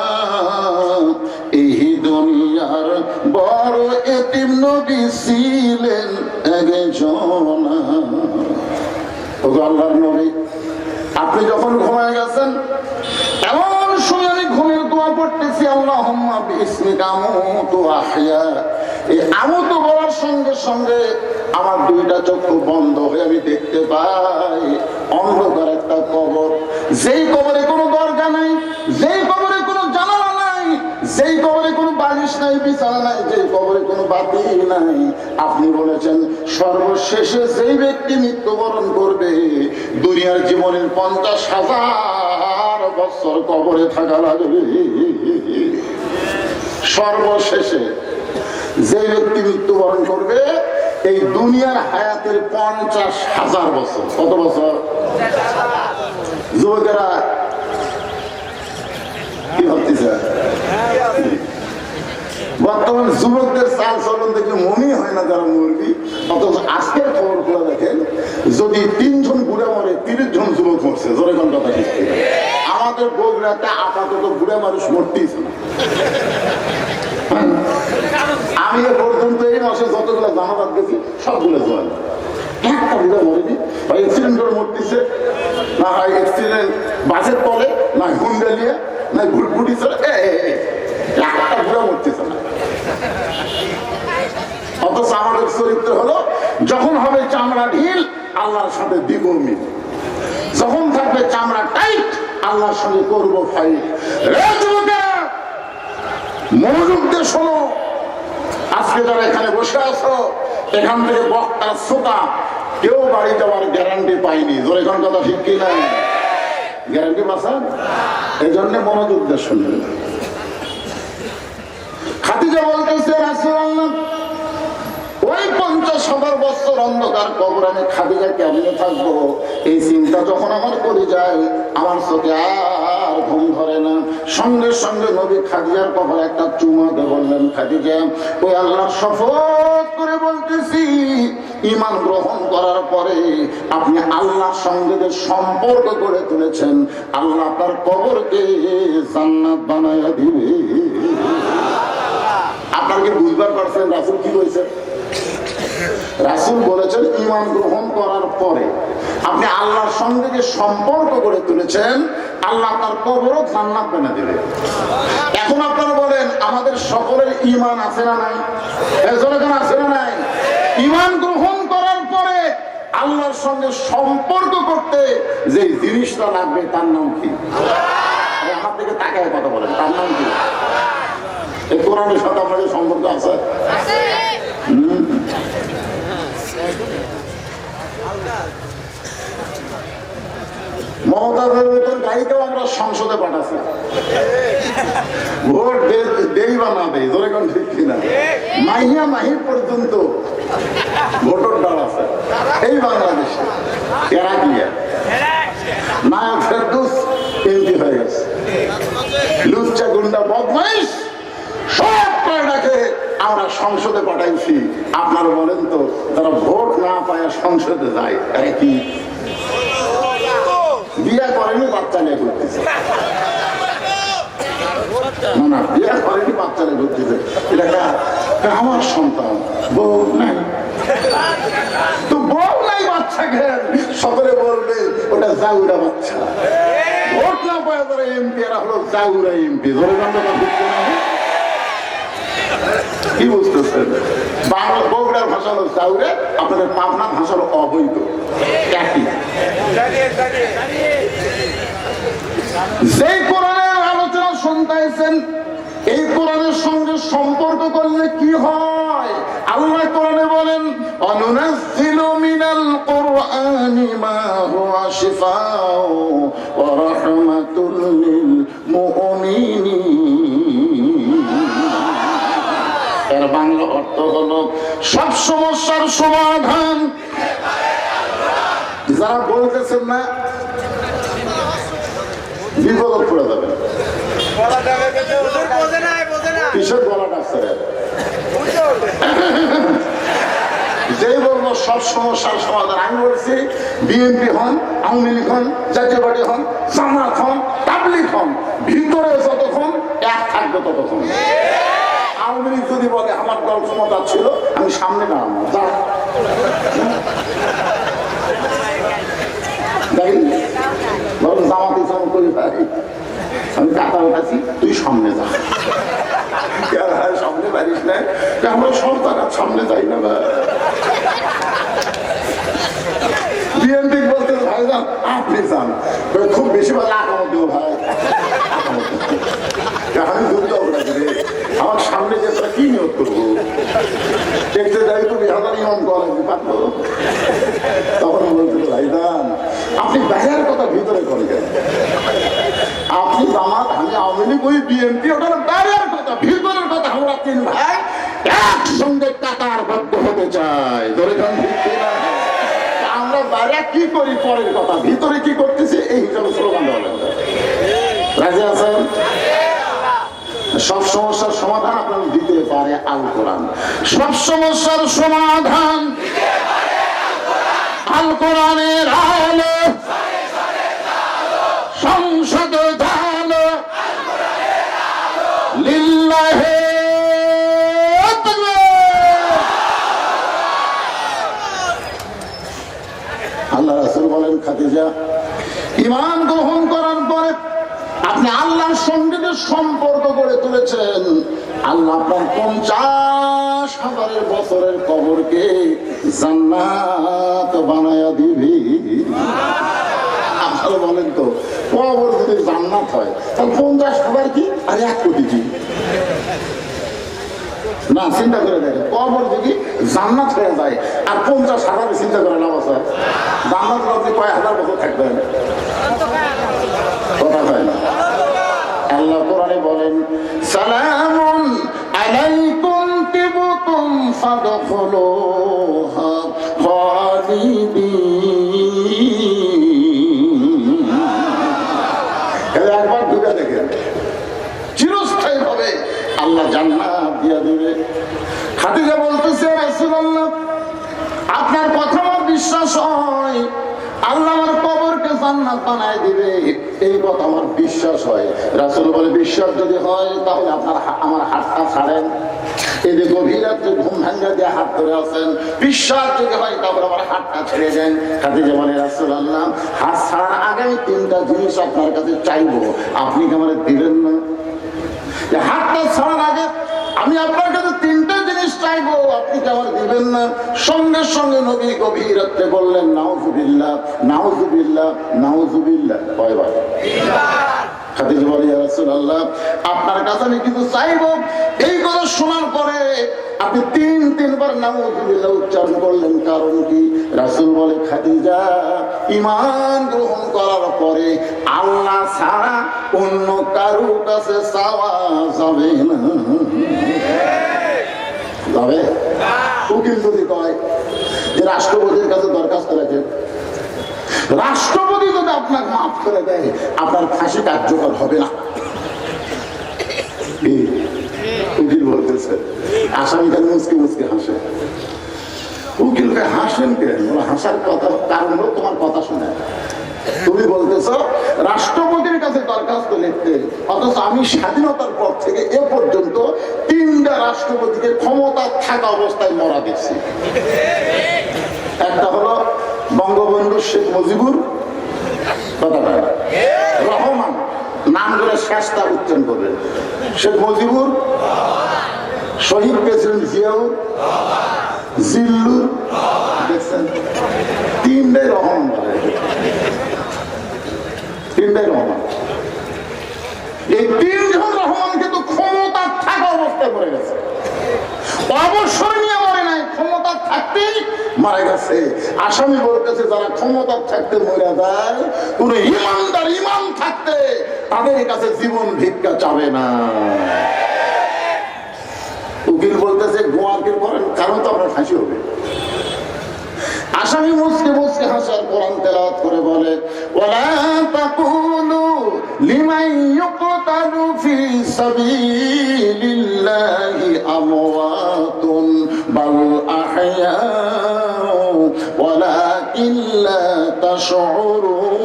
এই দুনিয়ার বড় এতিম নবী ছিলেন একজনা। আল্লাহর নবী, আপনি যখন ঘুমায় গেছেন, এমন সময় আমি ঘুমের দোয়া পড়তেছি, আল্লাহুম্মা বিসমিকা আমুতু ওয়া আহইয়া। এই আমুতু বলার সঙ্গে সঙ্গে আমার 2টা চক্ষু বন্ধ হয়ে আমি দেখতে পাই অন্ধকার একটা কবর। যেই কবরে কোনো দরজা নাই, যেই কবরে কোনো জানালা নাই, যেই কবরে কোনো বালিশ নাই, বিছানা নাই, যেই কবরে কোনো বাতি নাই। আপনি বলেছেন, সর্বশেষে যেই ব্যক্তি মৃত্যুবরণ করবে, দুনিয়ার জীবনের 50,000 বছর কবরে থাকা লাগবে। সর্বশেষে যে ব্যক্তি মৃত্যুবরণ করবে, এই দুনিয়ার হায়াতের 50,000 বছর। কত বছর? যুবকেরা কি ভাবতেছে? বর্তমান যুবকদের চাল চলন দেখলে মনেই হয় না যারা মরবি, অথচ আজকের খবর গুলো দেখেন, যদি 3 জন বুড়া মরে, 30 জন যুবক মরছে। জোরে কোন কথা? আমাদের বগুড়াতে আপাতত বুড়া মানুষ মরতেইছে না। আমি এ পর্যন্ত এই মাসে যতগুলো জানাবাদ গেছি সবগুলো জোয়ান, একটা বুড়া মরেনি। হয় অ্যাক্সিডেন্ট করে মরতেছে, না হয় অ্যাক্সিডেন্ট বাসের তলে, না হুন্ডালিয়া, না ঘুটঘুটি চলে, একটা ঘুরে মরতেছে না। অথচ আমাদের চরিত্র হলো যখন হবে চামড়া ঢিল আল্লাহর সাথে দিব মিল, যখন থাকবে চামড়া টাইট আল্লাহর সঙ্গে করবো ফাইট। মনোযোগ দিয়ে শোনো, আজকে যারা এখানে বসে আছো এখান থেকে বক্তার শ্রোতা কেউ বাড়ি যাওয়ার গ্যারান্টি পাইনি। জোরে কোন কথা ঠিক কি না? গ্যারান্টি পাচ্ছেন? এই জন্য মনোযোগ দিয়ে শুনবেন। খাদিজা বলতেছে রাসূলুল্লাহ, ওই 50,000 বছর অন্ধকার কবর আমি খাদিজা কেমনে থাকবো, এই চিন্তা যখন আমার করে যায় আমার চোখে আর ঘুম ধরে না। সঙ্গে সঙ্গে নবী খাদিজার কপালে একটা চুমা দিয়ে বললেন, খাদিজা ওই আল্লাহর শপথ করে বলতেছি, ঈমান গ্রহণ করার পরে আপনি আল্লাহর সঙ্গে যে সম্পর্ক করে তুলেছেন আল্লাহ আপনার কবরকে জান্নাত বানায়া দিবে। আপনার কি বুঝবার পারছেন রাসূল কি বলেছেন? রাসূল বলেছেন ঈমান গ্রহণ করার পরে আপনি আল্লাহর সঙ্গে যে সম্পর্ক করে তুলেছেন আল্লাহ আপনার কবরও জান্নাত বানিয়ে দিবে। এখন আপনারা বলেন আমাদের সকলের ঈমান আছে না নাই? এজন্য আছে না নাই? ঈমান গ্রহণ করার পরে আল্লাহর সঙ্গে সম্পর্ক করতে যে জিনিসটা লাগবে তার নাম কি? আমার দিকে তাকায় কথা বলেন, তার নাম কি? এই কোরআনের সাথে আপনাদের সম্পর্ক আছে? মমতাজের মতন গাড়িকেও আমরা সংসদে পাঠাচ্ছি, ভোট দেই বা না দেই, ধরে কোন ঠিক কিনা মাহিয়া মাহি পর্যন্ত ভোটার দল আছে এই বাংলাদেশে। এরা দিয়ে নায়ক ফেরদৌস এমপি হয়ে গেছে, লুচ্চা গুন্ডা বদমাইশ সব কয়টাকে আমরা সংসদে পাঠাইছি। আপনারা বলেন তো তারা ভোট না পায় সংসদে যায়, আরে কি বিয়ে করেনি বাচ্চা নিয়ে ঘুরতেছে? না না, বিয়ে করেনি বাচ্চা নিয়ে ঘুরতেছে। এটা আমার সন্তান, বউ নাই, তো বউ নাই বাচ্চা খেন সকলে বলবে ওটা জাউরা বাচ্চা। ভোট না পায় তারা এমপি, এরা হলো জাউরা এমপি। ধরে কি বুঝতেছেন? বাংলা বগুড়ার ভাষা হলো জাউরে, আপনাদের পাবনা ভাষা হলো অবৈধ। একই যে কোরআনের আলোচনা শুনতেছেন এই কোরআনের সঙ্গে সম্পর্ক করলে কি হয়? আল্লাহ কোরআনে বলেন, অনুনাজ্জিলু মিনাল কুরআনি মা হুয়া শিফাউ ওয়া রাহমাতুল লিল মুমিনিন। এর বাংলা অর্থ হলো সব সমস্যার সমাধান। যারা বলতেছেন না বিপদ পড়ে যাবেন। কিসের গলা ডাকছে? যেই বলবো সব সমস্যার সমাধান। আমি বলছি বিএনপি হন, আওয়ামী লীগ হন, জাতীয় পার্টি হন, জামাত হন, তাবলীগ হন, ভিতরে যতক্ষণ এক থাকবে ততক্ষণ। আওয়ামী লীগ যদি বলে আমার দল ক্ষমতা ছিল আমি সামনে দাঁড়াবো, যা বলুন জামাত ইসলাম করি ভাই আমি কাতা উঠাচ্ছি, তুই সামনে যা। সামনে পারিস না, আমরা সরকার সামনে যাই না ভাই। বিএনপি বলতে ভাই যান আপনি যান, খুব বেশি ভালো আকামত দেবো ভাই। আমি যুদ্ধ অপরাধী রে, আমার সামনে যে তারা কি নিয়োগ করবো? দেখতে যাই তো 20,000 ইমাম করা পারবো। তখন বলছিল ভাই যান আপনি বাইরের কথা ভিতরে করেন, আপনি জামাত আমি আওয়ামী লীগ ওই বিএনপি ওটার বাইরের কথা, ভিতরের কথা আমরা তিন ভাই একসঙ্গে কাতারবদ্ধ হতে চাই। ধরে আমরা বাইরে কি করি পরের কথা, ভিতরে কি করতেছি এই হিসাবে স্লোগান দেওয়া লাগবে। রাজি আছেন? সব সমস্যার সমাধান আপনার দিতে পারে আল কোরআন। সব সমস্যার সমাধান আল কোরআনের আলো, সংসদে ঢালো লিল্লাহে তাকবীর। আল্লাহ খাদিজা, ঈমান গ্রহণ করার পরে আপনি আল্লাহর সঙ্গে যে সম্পর্ক গড়ে তুলেছেন, আল্লাহ আপনার 50,000 বছরের কবরকে জান্নাত বানায়া দিবে। আপনারা বলেন তো, কবর যদি জান্নাত হয় তাহলে 50,000 কি আর 1 কোটি কি? না, চিন্তা করে দেখেন, কবর যদি জান্নাত হয়ে যায় আর 50,000 চিন্তা করে লাভ আছে? জান্নাত আপনি কয় হাজার বছর থাকবেন? কথা হয় না। আল্লাহ কোরআনে বলেন, সালামুন আলাইকুম তিবতুম ফাদখুলুহা খালিদিন। একবার ঢুকে দেখেন, চিরস্থায়ী ভাবে আল্লাহ জান্নাত দিয়ে দিবে। খাদিজা বলতেছে, রাসূলুল্লাহ, আপনার কথা আমার বিশ্বাস হয়, আল্লাহ আমার কবরকে জান্নাত বানায় দিবে, এই কথা আমার বিশ্বাস হয়। রাসূল বলে, বিশ্বাস যদি হয় তাহলে আপনার আমার হাতটা ছাড়েন। এই যে গভীর রাত্রে ঘুম ভাঙ্গা দিয়ে হাত ধরে আছেন, বিশ্বাস যদি হয় তাহলে আমার হাতটা ছেড়ে দেন। খাদিজা বলে, রাসূলুল্লাহ, হাত ছাড়ার আগে আমি 3টা জিনিস আপনার কাছে চাইবো, আপনি কি আমার দিলেন না? হাতটা ছাড়ার আগে আমি আপনার কাছে 3টা জিনিস চাইবো, আপনি কি আমার দিবেন না? সঙ্গে সঙ্গে নবী গভীর রাত্রে বললেন, নাউজুবিল্লাহ, নাউজুবিল্লাহ, নাউজুবিল্লাহ। কয়বার? খাদিজা বলে, ইয়া রাসূলুল্লাহ, আপনার কাছে আমি কিছু চাইবো। এই কথা শোনার পরে আপনি 3বার নাউজুবিল্লাহ উচ্চারণ করলেন, কারণ কি? রাসূল বলে, খাদিজা, ঈমান গ্রহণ করার পরে আল্লাহ ছাড়া অন্য কারো কাছে চাওয়া যাবে না। যাবে? উকিল যদি কয় যে রাষ্ট্রপতির কাছে দরখাস্ত রাখেন, রাষ্ট্রপতি যদি আপনাকে মাফ করে দেয়, আপনার ফাঁসি কার্যকর হবে না। উকিল বলতেছে, আসামি কেন মুচকে মুচকে হাসে? উকিলকে হাসেন কেন? হাসার কথা কারণ হলো তোমার কথা শুনে। তুমি বলতেছো রাষ্ট্রপতির কাছে দরখাস্ত লিখতে, অথচ আমি স্বাধীনতার পর থেকে এ পর্যন্ত 3টা রাষ্ট্রপতিকে ক্ষমতা থাকা অবস্থায় মরা দেখছি। একটা হলো বঙ্গবন্ধু শেখ মুজিবুর রহমান, নাম করে শেষটা উচ্চারণ করবেন, শেখ মুজিবুর, শহীদ প্রেসিডেন্ট জিয়াউর, জিল্লুর, দেখছেন 3টাই রহমান বলে। 3টাই রহমান। এই 3জন রহমান কিন্তু ক্ষমতা থাকা অবস্থায় মরে গেছে। অবসর নিয়ে মরে নাই, ক্ষমতা থাকতেই মারা গেছে। আসামি বলতেছে, যারা ক্ষমতা থাকতে মরে যায়, কোন ইমানদার ইমান থাকতে তাদের কাছে জীবন ভিক্ষা চাবে না। উকিল বলতেছে, গোয়াকে করেন, কারণ তো আপনার ফাঁসি হবে। আসামি মুচকে মুচকে হাসার কোরআন তেলাওয়াত করে বলে, ওয়ালা তাকুলু লিমান ইউকতালু ফি সাবিলিল্লাহি আমওয়াতুন বাল আহইয়াউ ওয়ালাকিন লা তাশউরুন।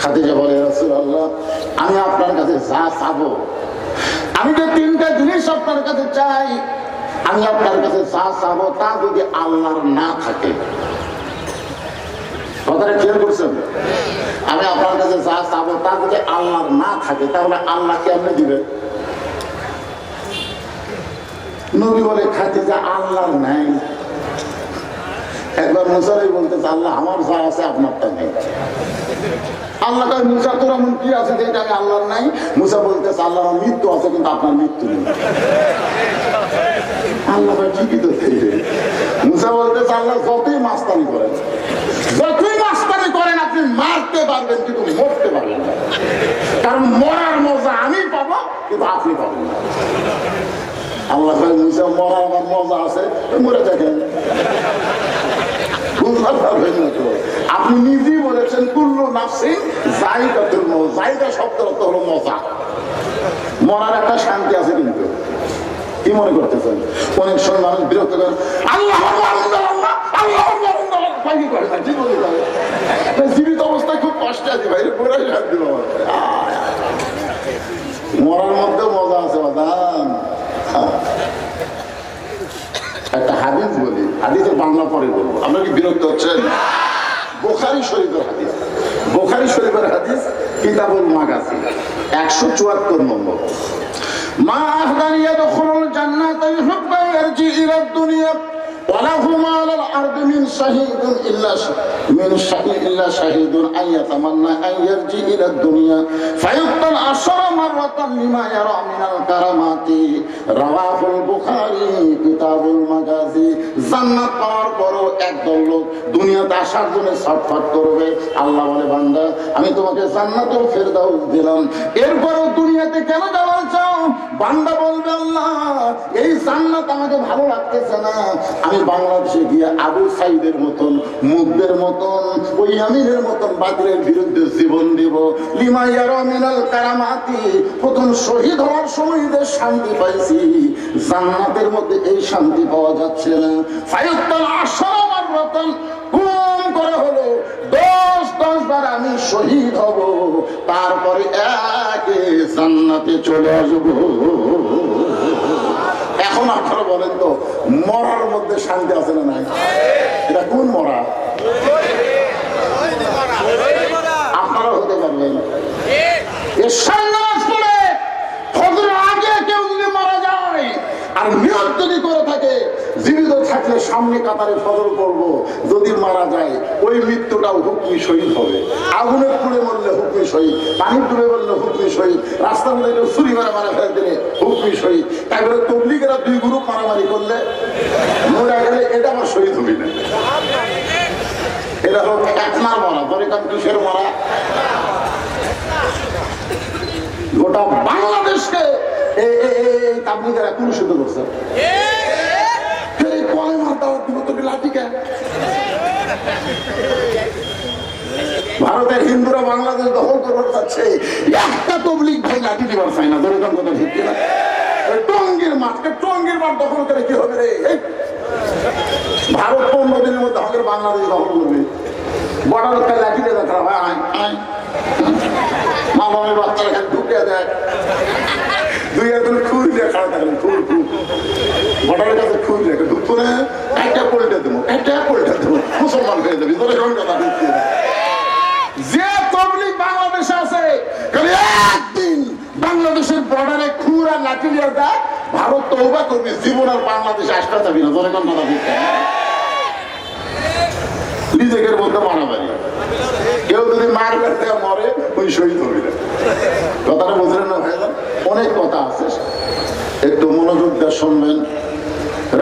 খাদিজা বলে, রাসূলুল্লাহ, আমি আপনার কাছে যা চাবো, আমি যে 3টা জিনিস আপনার কাছে চাই, আমি আপনার কাছে যা চাবো তা যদি আল্লাহর না থাকে, কথাটা খেয়াল করছেন? আমি আপনার কাছে যা চাবো তা যদি আল্লাহর না থাকে, তাহলে আল্লাহ কেমনে দিবেন? নবী বলে, খাদিজা, আল্লাহর নাই। একবার মুসা বলতেছে, আল্লাহ, আমার যা আছে আপনারটা নেই। আল্লাহ কয়, মুসা, তোর এমন কি আছে যেটা আমি আল্লাহর নাই? মুসা বলতেছে, আল্লাহ, আমার মৃত্যু আছে কিন্তু আপনার মৃত্যু নেই। আল্লাহ ঠিকই তো। মুসা বলতেছে, আল্লাহ যতই মাস্তানি করেন, যতই মাস্তানি করেন, আপনি মারতে পারবেন কিন্তু মরতে পারবেন না, কারণ মরার মজা আমি পাবো কিন্তু আপনি পাবেন না। আল্লাহ কয়, মুসা, মরার আমার মজা আছে, মরে দেখেন। আপনি নিজেই বলেছেন, কুল্লু নাফসিন যায়িকাতুল মউত। যায়িকা শব্দের অর্থ হলো মজা। মরার একটা শান্তি আছে, কিন্তু কি মনে করতেছেন? অনেক সময় মানুষ বিরক্ত করেন, আল্লাহ জীবিত অবস্থায় খুব কষ্ট আছে ভাই, শান্তি পাওয়া। মরার মধ্যে মজা আছে, বাদাম। একটা হাদিস বলি, হাদিসের বাংলা পরে বলবো, আপনারা কি বিরক্ত হচ্ছেন? বুখারী শরীফের হাদিস, বুখারী শরীফের হাদিস, কিতাবুল মাগাজি 174 নম্বর। মা আহদান ইয়াদখুলুল জান্নাতা ইউহিব্বু ইয়ারজি ইলা দুনিয়া وله ما على الأرض من شهيد إلا شهيد أن يتمنى أن يرجع إلى الدنيا فيقتل 10 مرة لما يرى من الكرامات رواه البخاري كتاب المغازي। জান্নাত পাওয়ার পরও একদল লোক দুনিয়াতে আসার জন্য ছটফট করবে। আল্লাহ বলে, বান্দা আমি তোমাকে জান্নাতুল ফেরদাউস দিলাম, এরপরও দুনিয়াতে কেন যাওয়ার চাও? বান্দা বলবে, আল্লাহ এই জান্নাত আমাকে ভালো লাগতেছে না, আমি বাংলাদেশে গিয়ে আবু সাইদের মতন, মুগদের মতন, ওই আমিরের মতন বাতিলের বিরুদ্ধে জীবন দিব। লিমা ইয়ারা মিনাল কারামাতি, প্রথম শহীদ হওয়ার সময় যে শান্তি পাইছি, জান্নাতের মধ্যে এই শান্তি পাওয়া যাচ্ছে না। ফায়ুক্তাল 10 মাররাতান, কোন করে হলো 10 বার আমি শহীদ হব, তারপরে একে জান্নাতে চলে আসবো। এখন আপনারা বলেন তো, মরার মধ্যে শান্তি আছে না নাই? এটা কোন মরা? আপনারা হতে পারবেন। আগে কেউ যদি মারা যায় আর নিয়ত যদি করে থাকে, জীবিত থাকলে সামনে কাতারে ফজর করবো, যদি মারা যায় ওই মৃত্যুটাও হুকমি শহীদ হবে। আগুনে পুড়ে মরলে হুকমি শহীদ, পানি ডুবে মরলে হুকমি শহীদ, রাস্তার মধ্যে চুরি মারা মারা ফেলে দিলে হুকমি শহীদ। তারপরে তবলিগেরা 2 গ্রুপ মারামারি করলে মরে গেলে এটা আমার শহীদ হবি না। এটা হলো ফেতনার মরা। ধরে কারণ কিসের মরা? গোটা বাংলাদেশকে তাবলিগেরা কুলুষিত করছে। ভারতের হিন্দুরা বাংলাদেশ দখল করতে চাচ্ছে, একটা তবলিগ ভাই লাঠি দিবার চাই না। ধরে কথা ঠিক কিনা? টঙ্গীর মাঠকে, টঙ্গীর মাঠ দখল করে কি হবে রে? ভারত 15 দিনের মধ্যে আমাদের বাংলাদেশ দখল করবে। বর্ডার লাঠি দিয়ে দেখা হয়, মা বাবার বাচ্চারা খালি ঢুকিয়ে দেয়, 2-1 খুর দিয়ে খাওয়া থাকলেন, খুর বর্ডারের কাছে খুর রেখে ঢুকতো না, একটা পোল্টে দেবো, একটা পোল্টে দেবো, মুসলমান হয়ে যাবি। যে তবলিগ বাংলাদেশে আছে, একদিন বাংলাদেশের বর্ডারে খুর আর লাঠি দিয়ে দেয়, ভারত তওবা করবে, জীবন আর বাংলাদেশে আসতে যাবি না। ধরে কথা দিচ্ছে নিজেদের মধ্যে মারামারি, কেউ যদি মার কাটতে মরে ওই শহীদ হবি না। কথাটা বুঝলেন না ভাই? অনেক কথা আছে, একটু মনোযোগ দিয়ে শুনবেন।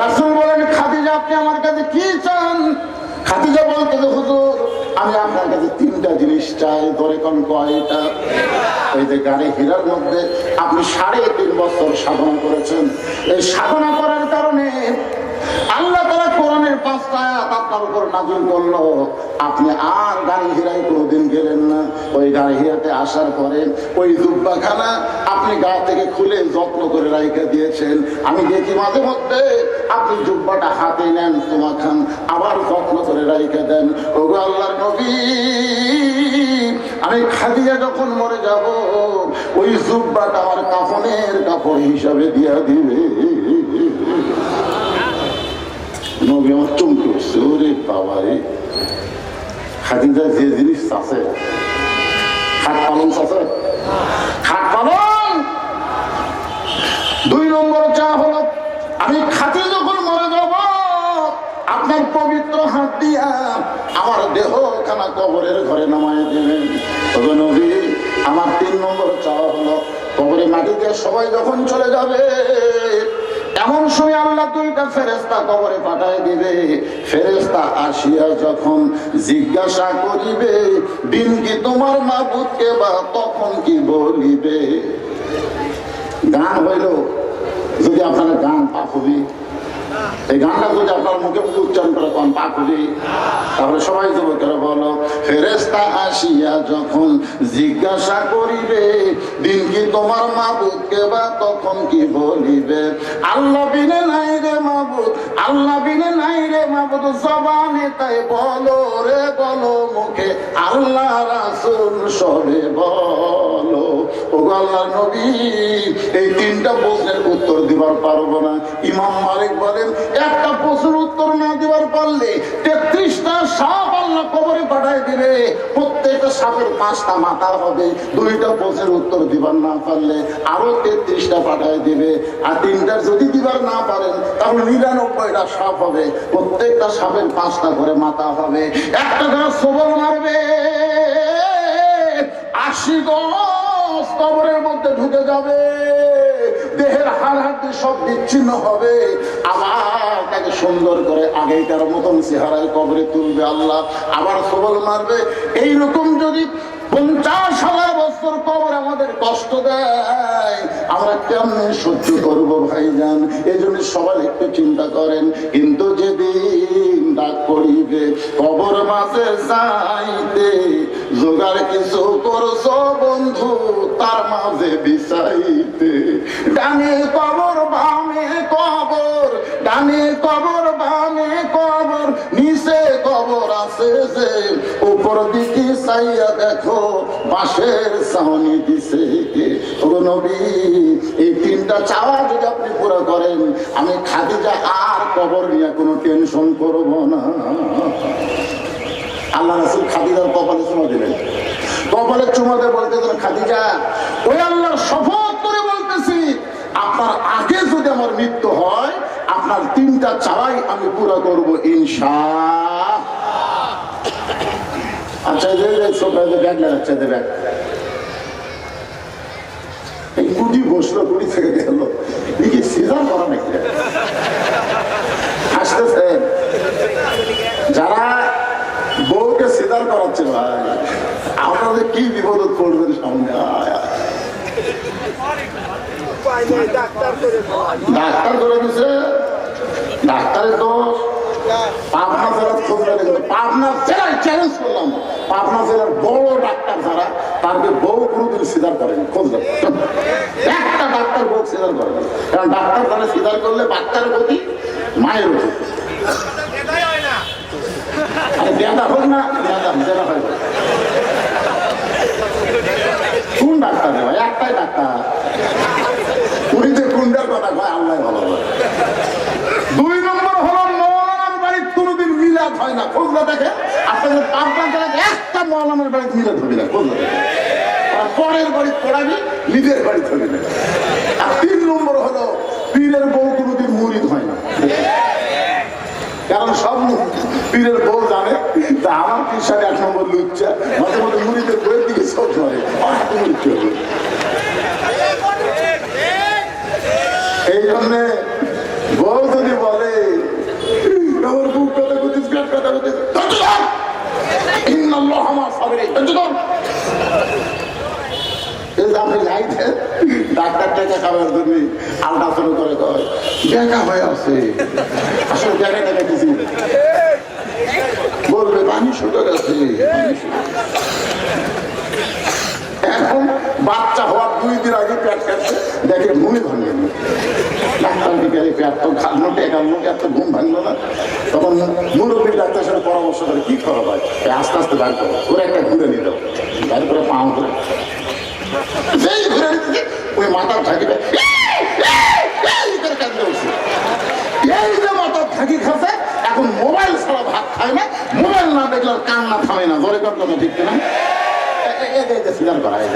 রাসূল বলেন, খাদিজা আপনি আমার কাছে কি চান? খাদিজা বলতে, হুজুর আমি আপনার কাছে 3টা জিনিস চাই। ধরে কোন কয়টা? এই যে গাড়ি হীরার মধ্যে আপনি 3.5 বছর সাধনা করেছেন, এই সাধনা করার কারণে আল্লাহ তাআলা কোরআনের 5টা আয়াত আপনার উপর নাযিল করলো। আপনি আর গাড়ি হীরায় কোনোদিন গেলেন না। ওই গাড়ি হীরাতে আসার পরে ওই জুব্বাখানা আপনি গা থেকে খুলে যত্ন করে রাইখা দিয়েছেন। আমি দেখি মাঝে মধ্যে আপনি জুব্বাটা হাতে নেন, তোমা খান, আবার যত্ন করে রাইখা দেন। ওগো আল্লাহর নবী, আমি খাদিজা যখন মরে যাব, ওই জুব্বাটা আমার কাফনের কাপড় হিসাবে দিয়া দিবে। নবী আমার চমকে উঠছে, ওরে বাবারে, খাদিজা যে জিনিস আছে, খাট পালন আছে, খাট পালন। 2 নম্বর চা হলো, আমি খাদি যখন মরে যাব, আপনার পবিত্র হাত দিয়া আমার দেহ খানা কবরের ঘরে নামায় দেবেন। তবে নবী আমার 3 নম্বর চাওয়া হলো, কবরে মাটি দিয়ে সবাই যখন চলে যাবে, এমন সময় আল্লাহ 2টা ফেরেশতা কবরে পাঠায় দিবে। ফেরেশতা আসিয়া যখন জিজ্ঞাসা করিবে, দিন কি তোমার মাবুদকে, বা তখন কি বলিবে? গান হইল, যদি আপনারা গান পাপ হবি, এই গানটা যদি আপনার মুখে উচ্চারণ করে কোন পাক হবি, তাহলে সবাই যুবকেরা বলো, ফেরেশতা আসিয়া যখন জিজ্ঞাসা করিবে, দিন কি তোমার মাবুদকে, বা তখন কি বলিবে? আল্লাহ বিনে নাই রে মাবুদ, আল্লাহ বিনে নাই রে মাবুদ, জবানে তাই বলো রে বলো, মুখে আল্লাহ রাসূল সবে বলো। ওগো আল্লাহর নবী, এই 3টা প্রশ্নের উত্তর দিবার পারবো না। ইমাম মালিক বলেন একটা প্রশ্নের উত্তর না দিবার পারলে 33টা সাপ আল্লাহ কবরে পাঠায় দিবে, প্রত্যেকটা সাপের 5টা মাথা হবে। 2টা প্রশ্নের উত্তর দিবার না পারলে আরো 33টা পাঠায় দিবে। আর 3টা যদি দিবার না পারেন তাহলে 99টা সাপ হবে, প্রত্যেকটা সাপের 5টা করে মাথা হবে। একটা যারা সবল মারবে 80 গজ কবরের মধ্যে ঢুকে যাবে, দেহের হাড় হাড়ি সব বিচ্ছিন্ন হবে। আবার তাকে সুন্দর করে আগেকার মতন চেহারায় কবরে তুলবে আল্লাহ, আবার সবল মারবে। এইরকম যদি 50,000 বছর কবর আমাদের কষ্ট দেয়, আমরা কেমনে সহ্য করবো ভাইজান? এই জন্য সবাই একটু চিন্তা করেন। কিন্তু যেদিন ডাক করিবে কবর মাঝে যাইতে, জোগাড় কিছু করছো বন্ধু তার মাঝে বিছাইতে। ডানে কবর বামে কবর, ডানে কবর বামে কবর, নিচে কবর আছে যে, উপর দিকে চাইয়া দেখো বাঁশের ছাউনি দিছে কে। ওগো নবী, এই 3টা চাওয়া যদি আপনি পুরো করেন, আমি খাদিজা আর কবর নিয়ে কোনো টেনশন করব না। আল্লাহ রাসূল খাদিজার কপালে চুমা দিলেন। কপালে চুমা দিয়ে বলতেছেন, খাদিজা ওই আল্লাহর শপথ করে বলতেছি, আপনার আগে যদি আমার মৃত্যু হয় আপনার 3টা চাওয়াই আমি পুরো করবো ইনশাআল্লাহ। আচ্ছা ব্যাগ লাগাচ্ছে, ব্যাগ এই কুটি বসলো, কুটি থেকে গেল, কি সিজার করা নাকি? আসতেছে যারা বউকে সিজার করাচ্ছে, ভাই আপনাদের কি বিপদ পড়বেন সামনে। ডাক্তার করে দিছে, ডাক্তারের দোষ। পাবনা জেলার খোঁজ নেবে, পাবনা জেলায় চ্যালেঞ্জ করলাম, পাবনা জেলার বড় ডাক্তার যারা, তারকে বউ কোনোদিন সিজার করেনি, খোঁজ নেবে। একটা ডাক্তার বউ সিজার করে না, কারণ ডাক্তার তারা সিজার করলে বাচ্চার প্রতি মায়ের প্রতি দেয়া হোক না, দেয়া হয়। কোন ডাক্তার রে ভাই? একটাই ডাক্তার, উনি যে কুন্ডার কথা কয় আল্লাহ ভালো হয়। 2 নম্বর হলো মৌলানার বাড়িতে কোনোদিন মিলাদ হয় না, খোঁজলা দেখে। আপনাদের পাবনা জেলায় একটা মৌলানার বাড়িতে মিলাদ হবে না, খোঁজলা দেখে। পরের বাড়ি পড়াবি, নিজের বাড়ি হবে না। আর 3 নম্বর হলো পীরের বউ কোনোদিন মুরিদ হয় না, কারণ সব পীরের বউ জানে যে আমার পীর সাথে 1 নম্বর লুচ্চা, মাঝে মাঝে মুরিদের বইয়ের দিকে সব ধরে, মৃত্যু হবে। এই জন্যে বউ যদি বলে আমার বুক কথা করছিস, পেট কথা করছিস, আপনি লাইতে ডাক্তার টাকা খাওয়ার জন্য আল্ট্রাসাউন্ড করে কয় দেখা হয়ে আছে, আসলে দেখা দেখা কিছু বলবে পানি শুকে গেছে। এখন বাচ্চা হওয়ার 2 দিন আগে পেট কাটছে, দেখে ঘুমই ভাঙবে না। ডাক্তার বিকালে পেট তো খালো, টেকালো, এত ঘুম ভাঙলো না। তখন মুরব্বী ডাক্তার সাথে পরামর্শ করে কি করা হয়, আস্তে আস্তে বার করো, ওরা একটা ঘুরে নিল, বার করে পাও করে যেই ঘুরে নিচ্ছে ওই মাথার ঝাঁকিটা কাঁদতে উঠছে। এই যে মাথার ঝাঁকি খাচ্ছে, এখন মোবাইল ছাড়া ভাত খায় না, মোবাইল না দেখলে কান্না থামে না। ধরে কথা ঠিক না? সিজার করা হয়,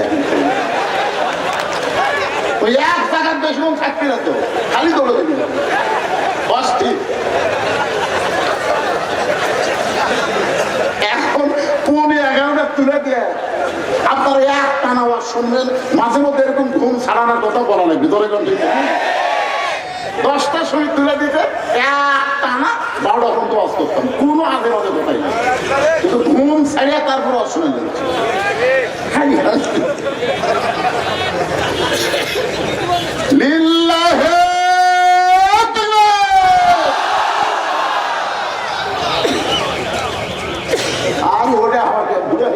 ওই 1 টাকার বেশি থাকবে না তো, খালি দৌড়ে দেবে অস্থির। এখন 11:30 তুলে দিয়ে আপনার 1 টানা ওয়াজ শুনবেন, মাঝে মধ্যে এরকম ঘুম ছাড়ানোর কথা বলা লাগবে। ধরে কোন ঠিক 10টার সময় তুলে দিতে 1 টানা 12টা পর্যন্ত ওয়াজ করতাম, কোনো আগে মাঝে কোথায় না, কিন্তু ঘুম ছাড়িয়ে তারপর ওয়াজ শুনে যাচ্ছে। লিল্লাহি আর ওটা আমাকে বুঝে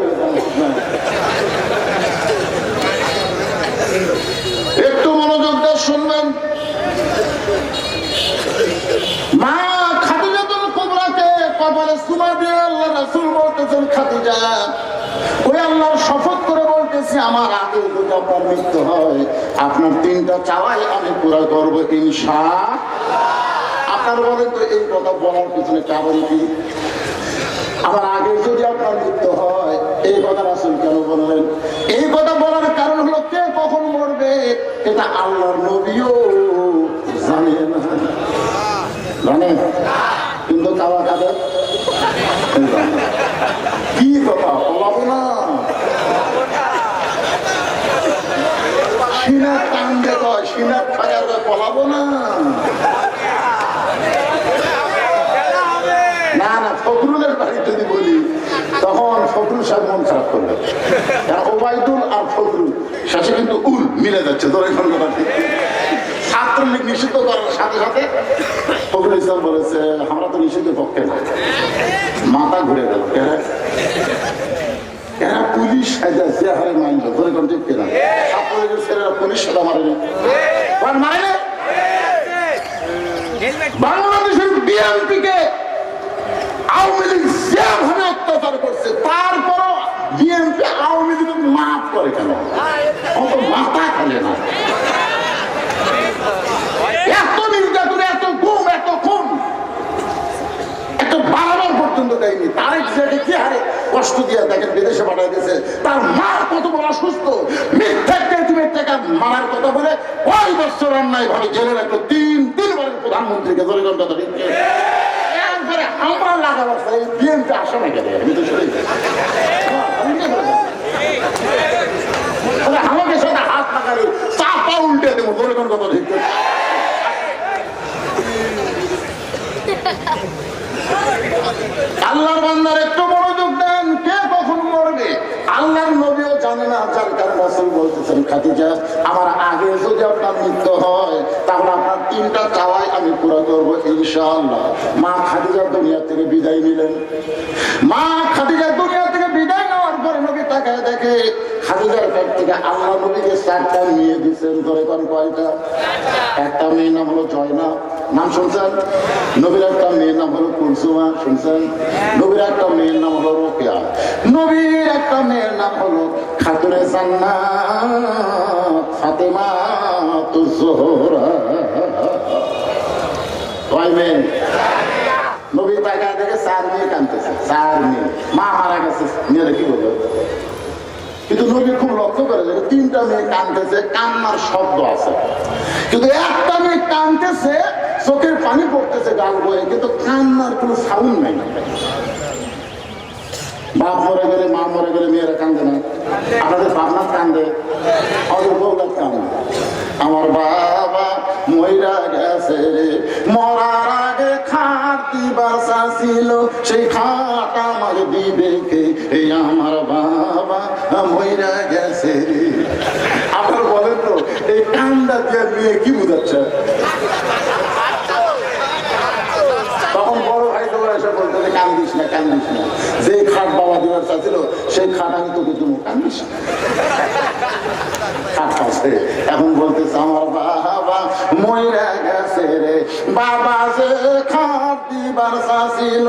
একটু মনোযোগ দিয়ে শুনবেন। মা খাদিজাতুল কুবরাকে কপালে চুমা দিয়ে আল্লাহ রাসূল বলতেছেন, খাদিজা ওই আল্লাহর শপথ করে বলতেছে বলছি আমার আগে যদি আপনার মৃত্যু হয় আপনার 3টা চাওয়াই আমি পুরা করবো ইনশাআল্লাহ। আপনার বলেন তো এই কথা বলার পিছনে কারণ কি? আমার আগে যদি আপনার মৃত্যু হয় এই কথা রাসূল কেন বললেন? এই কথা বলার কারণ হলো কে কখন মরবে এটা আল্লাহর নবীও জানেন না, জানেন, কিন্তু কাওয়া কাদের কি কথা বলাবো না, সিনার কান্দে কয়, সিনার থাকার বলাবো না। না না, ফখরুলের বাড়ি যদি বলি তখন ফখরুল সাহেব মন খারাপ করবে। ওবায়দুল আর ফখরুল শেষে কিন্তু উল মিলে যাচ্ছে। ধরে এখন কথা ঠিক, ছাত্রলীগ নিষিদ্ধ করার সাথে সাথে ফখরুল ইসলাম বলেছে আমরা তো নিষিদ্ধের পক্ষে না। মাথা ঘুরে গেল, এরা পুলিশ হারে মাইন্ড ধরে কোন ঠিক কেনা ছাত্রলীগের ছেলেরা পুলিশ সাদা মারেনি, মারেনি। বাংলাদেশের বিএনপিকে আওয়ামী লীগ যেভাবে অত্যাচার করছে তারপরও বিএনপি আওয়ামী লীগ মাফ করে কেন? অত মাথা খেলে না। এত নির্যাতন, এত গুম, এত খুন, এত বাড়াবার পর্যন্ত দেয়নি। তারেক জিয়াকে কি হারে কষ্ট দিয়ে দেখেন বিদেশে পাঠিয়ে দিয়েছে। তার মা কত বড় অসুস্থ, মিথ্যাকে তুমি টাকা মারার কথা বলে 5 বছর অন্যায় ভাবে জেলে রাখলো 3 প্রধানমন্ত্রীকে। ধরে কোন কথা ঠিক আমার লাগাবার বিএনপি আসে না গেলে আমি তো শুনি আমাকে সাথে হাত লাগালে চাপা উল্টে দেবো। ধরে কোন কথা ঠিক আল্লাহর বান্দার একটু মনোযোগ দেন, কে কখন মরবে আল্লাহর নবীও জানে না। যার কারণে রাসূল বলতেছেন খাদিজা আমার আগে যদি আপনার মৃত্যু হয় তাহলে আপনার 3টা চাওয়াই আমি পুরো করবো ইনশাআল্লাহ। মা খাদিজা দুনিয়া থেকে বিদায় নিলেন। মা খাদিজা দুনিয়া থেকে বিদায় নেওয়ার পরে নবী তাকায় দেখে খাদিজার পেট থেকে আল্লাহ নবীকে 4টা মেয়ে দিচ্ছেন। ধরে কোন কয়টা? একটা মেয়ের নাম হলো জয়না, নাম শুনছেন? নবীর একটা মেয়ের নাম হলো কুলসুমা, শুনছেন? নবীর একটা মেয়ের নাম হলো রোকেয়া, নবীর একটা মেয়ের নাম হলো খাতুনে জান্নাত ফাতেমা তুজ জোহরা। কয় মেয়ে? নবী তাকায় দেখে 4 মেয়ে কাঁদতেছে, 4 মেয়ে। মা মারা গেছে, মেয়েরা কি বলবে? কিন্তু নবী খুব লক্ষ্য করে যে 3টা মেয়ে কাঁদতেছে, কান্নার শব্দ আছে, কিন্তু একটা মেয়ে কাঁদতেছে, চোখের পানি পড়তেছে গাল বয়ে, কিন্তু কান্নার কোনো সাউন্ড নাই। বাপ মরে গেলে, মা মরে গেলে মেয়েরা কান্দে না? আপনাদের বাপনা কান্দে, আমাদের বউরা কান্দে। আমার বাবা মইরা গেছে রে, মরার আগে খাট দিবার ছিল, সেই খাট আমার দিবে কে? এই আমার বাবা মইরা গেছে রে। আপনার বলেন তো এই কান্দা দিয়ে মেয়ে কি বুঝাচ্ছে? তখন বড় ভাই তো এসে বলতে কান্দিস না, কান্দিস না, যে খাট বাবা দিবার চাচ্ছিল সেই খাট আমি তোকে দেবো, কান্দিস না। এখন বলতেছে আমার বাবা মইরা গেছে রে, বাবা যে খাট দিবার চাচ্ছিল,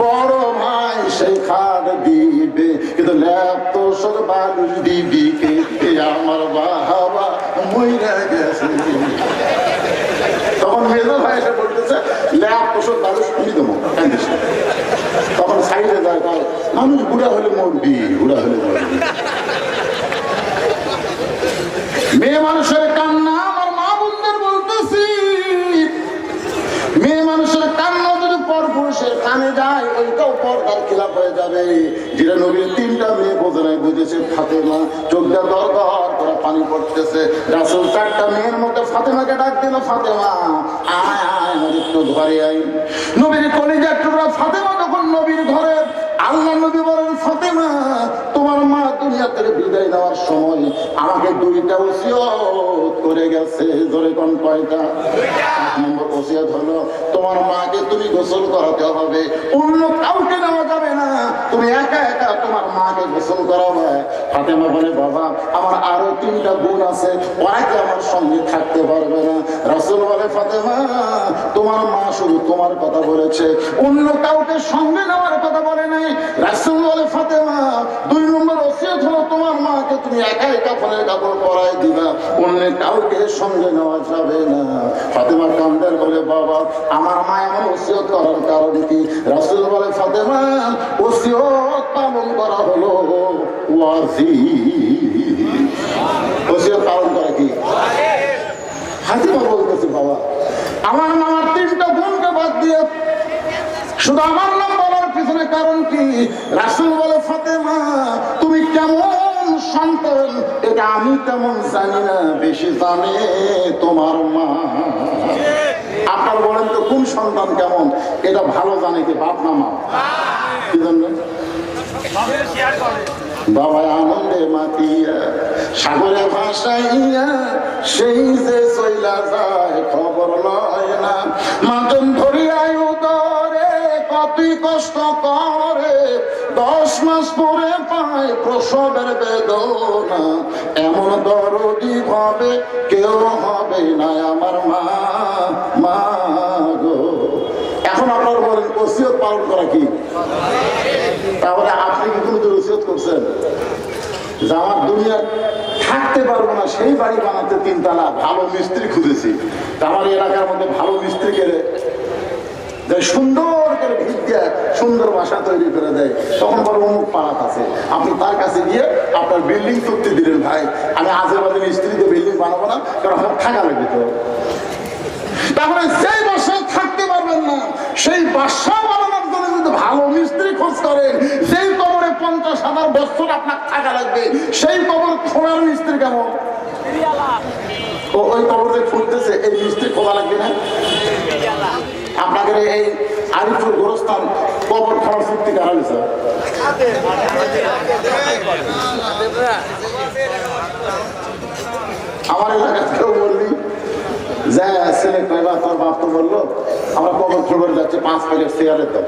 বড় ভাই সেই খাট দিবে, কিন্তু ল্যাপ তো সব বালুর দিবি কে? আমার বাবা মইরা গেছে। তখন মেজর ভাই এসে বলতেছে ল্যাপ তো সব বালুর তুমি দেবো, কান্দিস না। তখন সাইডে যায়, মানুষ বুড়া হলে মরবি, বুড়া হলে মরবি। মেয়ে মানুষের কান্না, আমার মা বোনদের বলতেছি, মেয়ে মানুষের কান্না যদি পরপুরুষের কানে যায় ওইটাও পর্দার খিলাফ হয়ে যাবে। যেটা নবীর 3টা মেয়ে বোঝে নাই, বুঝেছে ফাতেমা, চোখটা দরদর করে পানি পড়তেছে। রাসূল 4টা মেয়ের মধ্যে ফাতেমাকে ডাক দিল, ফাতেমা আয় আয় আমার একটু ঘরে আয়। নবীর কলিজার টুকরা ফাতেমা যখন নবীর ঘরে, আল্লাহ নবী বলেন ফাতেমা তোমার মা দুনিয়া থেকে বিদায় নেওয়ার সময় আমাকে 2টা ওসিয়ত করে গেছে। ধরে কোন কয়টা? 1 নম্বর ওসিয়ত হলো তোমার মাকে তুমি গোসল করাতে হবে, অন্য কাউকে নেওয়া যাবে না, তুমি একা একা তোমার মাকে গোসল করাবে। ফাতেমা বলে বাবা আমার আরো 3টা বোন আছে, ওরা কি আমার সঙ্গে থাকতে পারবে না? রাসূল বলে ফাতেমা তোমার মা শুধু তোমার কথা বলেছে, অন্য কাউকে সঙ্গে নেওয়ার কথা বলে নাই। রাসূল বলে ফাতেমা 2 নম্বর ওসিয়ত হলো তোমার মাকে তুমি একাই কাফনের কাপড় পরাই দিবা, অন্য কাউকে সঙ্গে নেওয়া যাবে না। ফাতেমা কান্দার বলে বাবা আমার মা এমন ওসিয়ত করার কারণ কি? রাসূল বলে ফাতেমা ওসিয়ত পালন করা হলো ওয়াজিব। ওসিয়ত পালন করা কি? ফাতেমা বলতেছে বাবা আমার মামার 3টা বোনকে বাদ দিয়ে শুধু আমার নাম বলার পিছনে কারণ কি? রাসূল বলে ফাতেমা তুমি কেমন সন্তান এটা আমি তেমন জানি না, বেশি জানে তোমার মা। আপনার বলেন তো কোন সন্তান কেমন এটা ভালো জানে কি বাপ না মা? কি জানবেন? বাবা আনন্দে মাতিয়া সাগরে ভাসাইয়া সেই যে চইলা যায় খবর লয় না, মাজন ধরিয়ায় উদরে কতই কষ্ট করে, 10 মাস পরে পায় প্রসবের বেদনা, এমন দরদি হবে কেউ হবে না আমার মা। মা গো এখন আপনার বলেন ওসিয়ত পালন করা কি? তাহলে আপনি কি কোনো ওসিয়ত করছেন যে আমার দুনিয়া থাকতে পারবো না সেই বাড়ি বানাতে 3 তলা ভালো মিস্ত্রি খুঁজেছি, আমার এলাকার মধ্যে ভালো মিস্ত্রি করে সুন্দর করে ভিত দিয়ে সুন্দর বাসা তৈরি করে দেয়, তখন বড় অমুক পাড়াত আছে, আপনি তার কাছে গিয়ে আপনার বিল্ডিং চুক্তি দিলেন ভাই আমি আজেবাজে মিস্ত্রিতে বিল্ডিং বানাবো না কারণ আমার থাকা লাগবে। তো তাহলে সেই বাসায় থাকতে পারবেন না, সেই বাসা বানানোর জন্য যদি ভালো মিস্ত্রি খোঁজ করেন, সেই কবরে 50,000 বছর আপনার থাকা লাগবে, সেই কবর খোঁড়ার মিস্ত্রি কেমন? ওই কবর যে খুঁজতেছে এই মিস্ত্রি খোলা লাগবে না? আপনাদের এই আরিফুর গোরস্থান কবর খোঁড়ার চুক্তি কারা হয়েছে? আমার এলাকায় কেউ বললি যা ছেলে কয়বা তোর বাপ তো বললো আমরা কবর খবর যাচ্ছে 5 প্যাকেট সিগারেট দাও।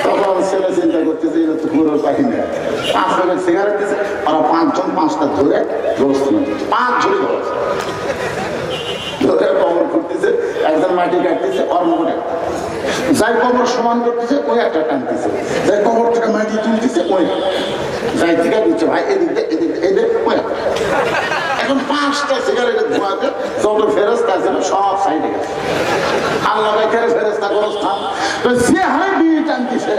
তখন ছেলে চিন্তা করতেছে পুরো পাখি নেই, 5 প্যাকেট সিগারেট দিচ্ছে, ওরা 5 জন 5টা ধরে গোরস্থান 5 ঝুড়ি ধরে কবর খুঁড়তেছে, একজন মাটি কাটতেছে ওর মনে যাই কবর সমান করতেছে ওই একটা টানতেছে, যাই কবর থেকে মাটি তুলতেছে ওই যাই থেকে দিচ্ছে ভাই এদিক এদিক ওই। এখন 5টা সিগারেটের ধোঁয়াতে যত ফেরেস্তা আছে সব সাইডে গেছে, আল্লাহ বাইকের ফেরেস্তা গোরস্থান সে হাই বিয়ে টানতেছে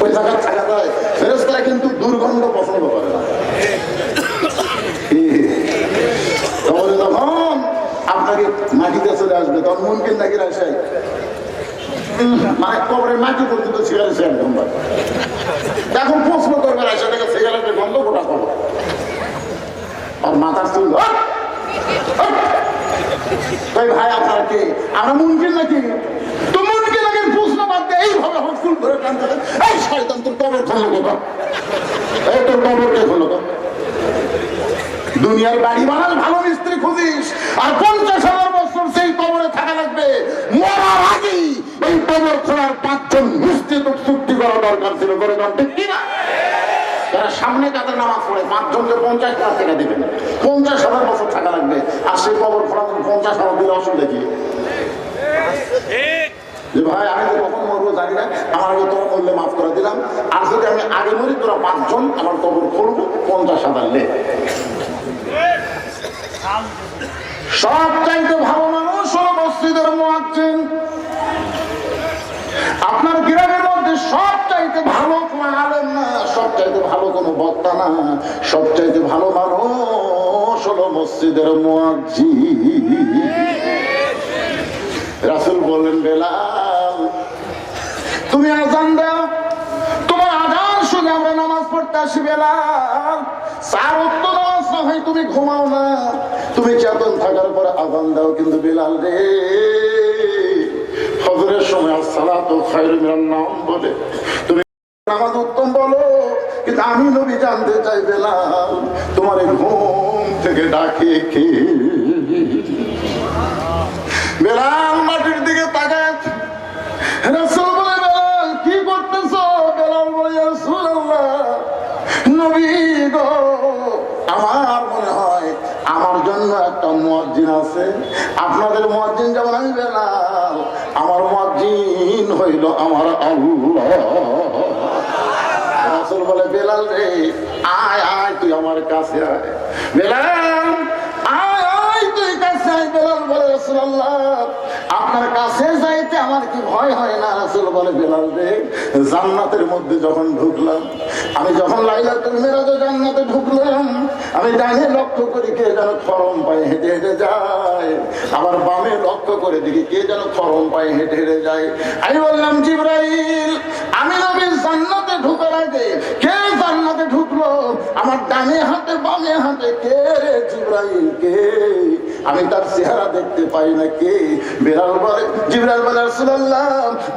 ওই জায়গা থাকা যায়। ফেরেস্তারা কিন্তু দুর্গন্ধ পছন্দ করে না। তাহলে যখন আপনাকে মাটিতে চলে আসবে তখন মুমকিন নাকি রাশাই মানে কবরের মাটি পর্যন্ত সিগারেট সে একদম এখন প্রশ্ন করবে রাশা থেকে সিগারেটের গন্ধ গোটা খবর আর মাথার চুল ভাই আপনার কে আমরা মুমকিন নাকি? তো মুমকিন নাকি প্রশ্ন বাদ দিয়ে এইভাবে হটফুল ধরে টানতে এই শয়তান তোর কবর খুললো কোথা, এই তোর কবর কে খুললো তো? দুনিয়ার বাড়ি বানাল ভালো মিস্ত্রি খুঁজিস আর 50,000 বছর সেই কবরে থাকা লাগবে, মরার আগেই এই কবর খোলার 5 জন মিস্ত্রি তো চুক্তি করা দরকার ছিল, করে দেন ঠিক কিনা? যারা সামনে কাতার নামাজ পড়ে 5 জনকে 50 লাখ টাকা দেবেন, 50,000 বছর থাকা লাগবে, আর সেই কবর খোলা 50,000 দিলে অসুবিধা কি? যে ভাই আমি তো কখন মরবো জানি না, আমার আগে তোরা মরলে মাফ করে দিলাম, আর যদি আমি আগে মরি তোরা 5 জন আমার কবর খুলবো 50,000 লে। সব চাইতে ভালো মানুষ হলো মসজিদের মুয়াজ্জিন। আপনার গ্রামের মধ্যে সব চাইতে ভালো কোনো আলেম না, সব চাইতে ভালো কোনো বক্তা না, সব চাইতে ভালো মানুষ হলো মসজিদের মুয়াজ্জিন। রাসূল বললেন বেলাল তুমি আযান দাও, তোমার আযান শুনে আমরা নামাজ পড়তে আসি। বেলাল 4 ওয়াক্ত নামাজ না হয় তুমি ঘুমাও না, তুমি চেতন থাকার পরে আযান দাও। কিন্তু বেলাল রে ফজরের সময় আসসালাতু খায়রুম মিনান নাওম বলে তুমি নামাজ উত্তম বলো, কিন্তু আমি নবী জানতে চাই বেলাল তোমার এই ঘুম থেকে ডাকে কে? বেলাল মাটির দিকে তাকায়, রাসূল বলে বেলাল কি করতেছো? বেলাল বলে ইয়া রাসূলুল্লাহ নবী গো আমার মনে হয় আমার জন্য একটা মুয়াজ্জিন আছে। আপনাদের মুয়াজ্জিন যেমন আমি বেলাল, আমার মুয়াজ্জিন হইল আমার আল্লাহ। রাসূল বলে বেলাল রে আয় আয় তুই আমার কাছে আয়। বেলাল আয় আয় তুই কাছে আয়। বেলাল বলে রাসূলুল্লাহ আপনার কাছে যাইতে আমার কি ভয় হয় না? রাসূল বলে বেলাল রে জান্নাতের মধ্যে যখন ঢুকলাম, আমি যখন লাইলাতুল মিরাজে জান্নাতে ঢুকলাম, আমি ডানে লক্ষ্য করি কে যেন খরম পায়ে হেঁটে হেঁটে যায়, আবার বামে লক্ষ্য করে দেখি কে যেন খরম পায়ে হেঁটে হেঁটে যায়। আমি বললাম জিবরাইল আমি নবীর জান্নাতে ঢুকার আগে কে জান্নাতে ঢুকলো? আমার ডানে হাতে বামে হাতে কে রে জিবরাইল কে? আমি তার চেহারা দেখতে পাই না কে? বেলাল বলে জিবরাইল বলে রাসূলুল্লাহ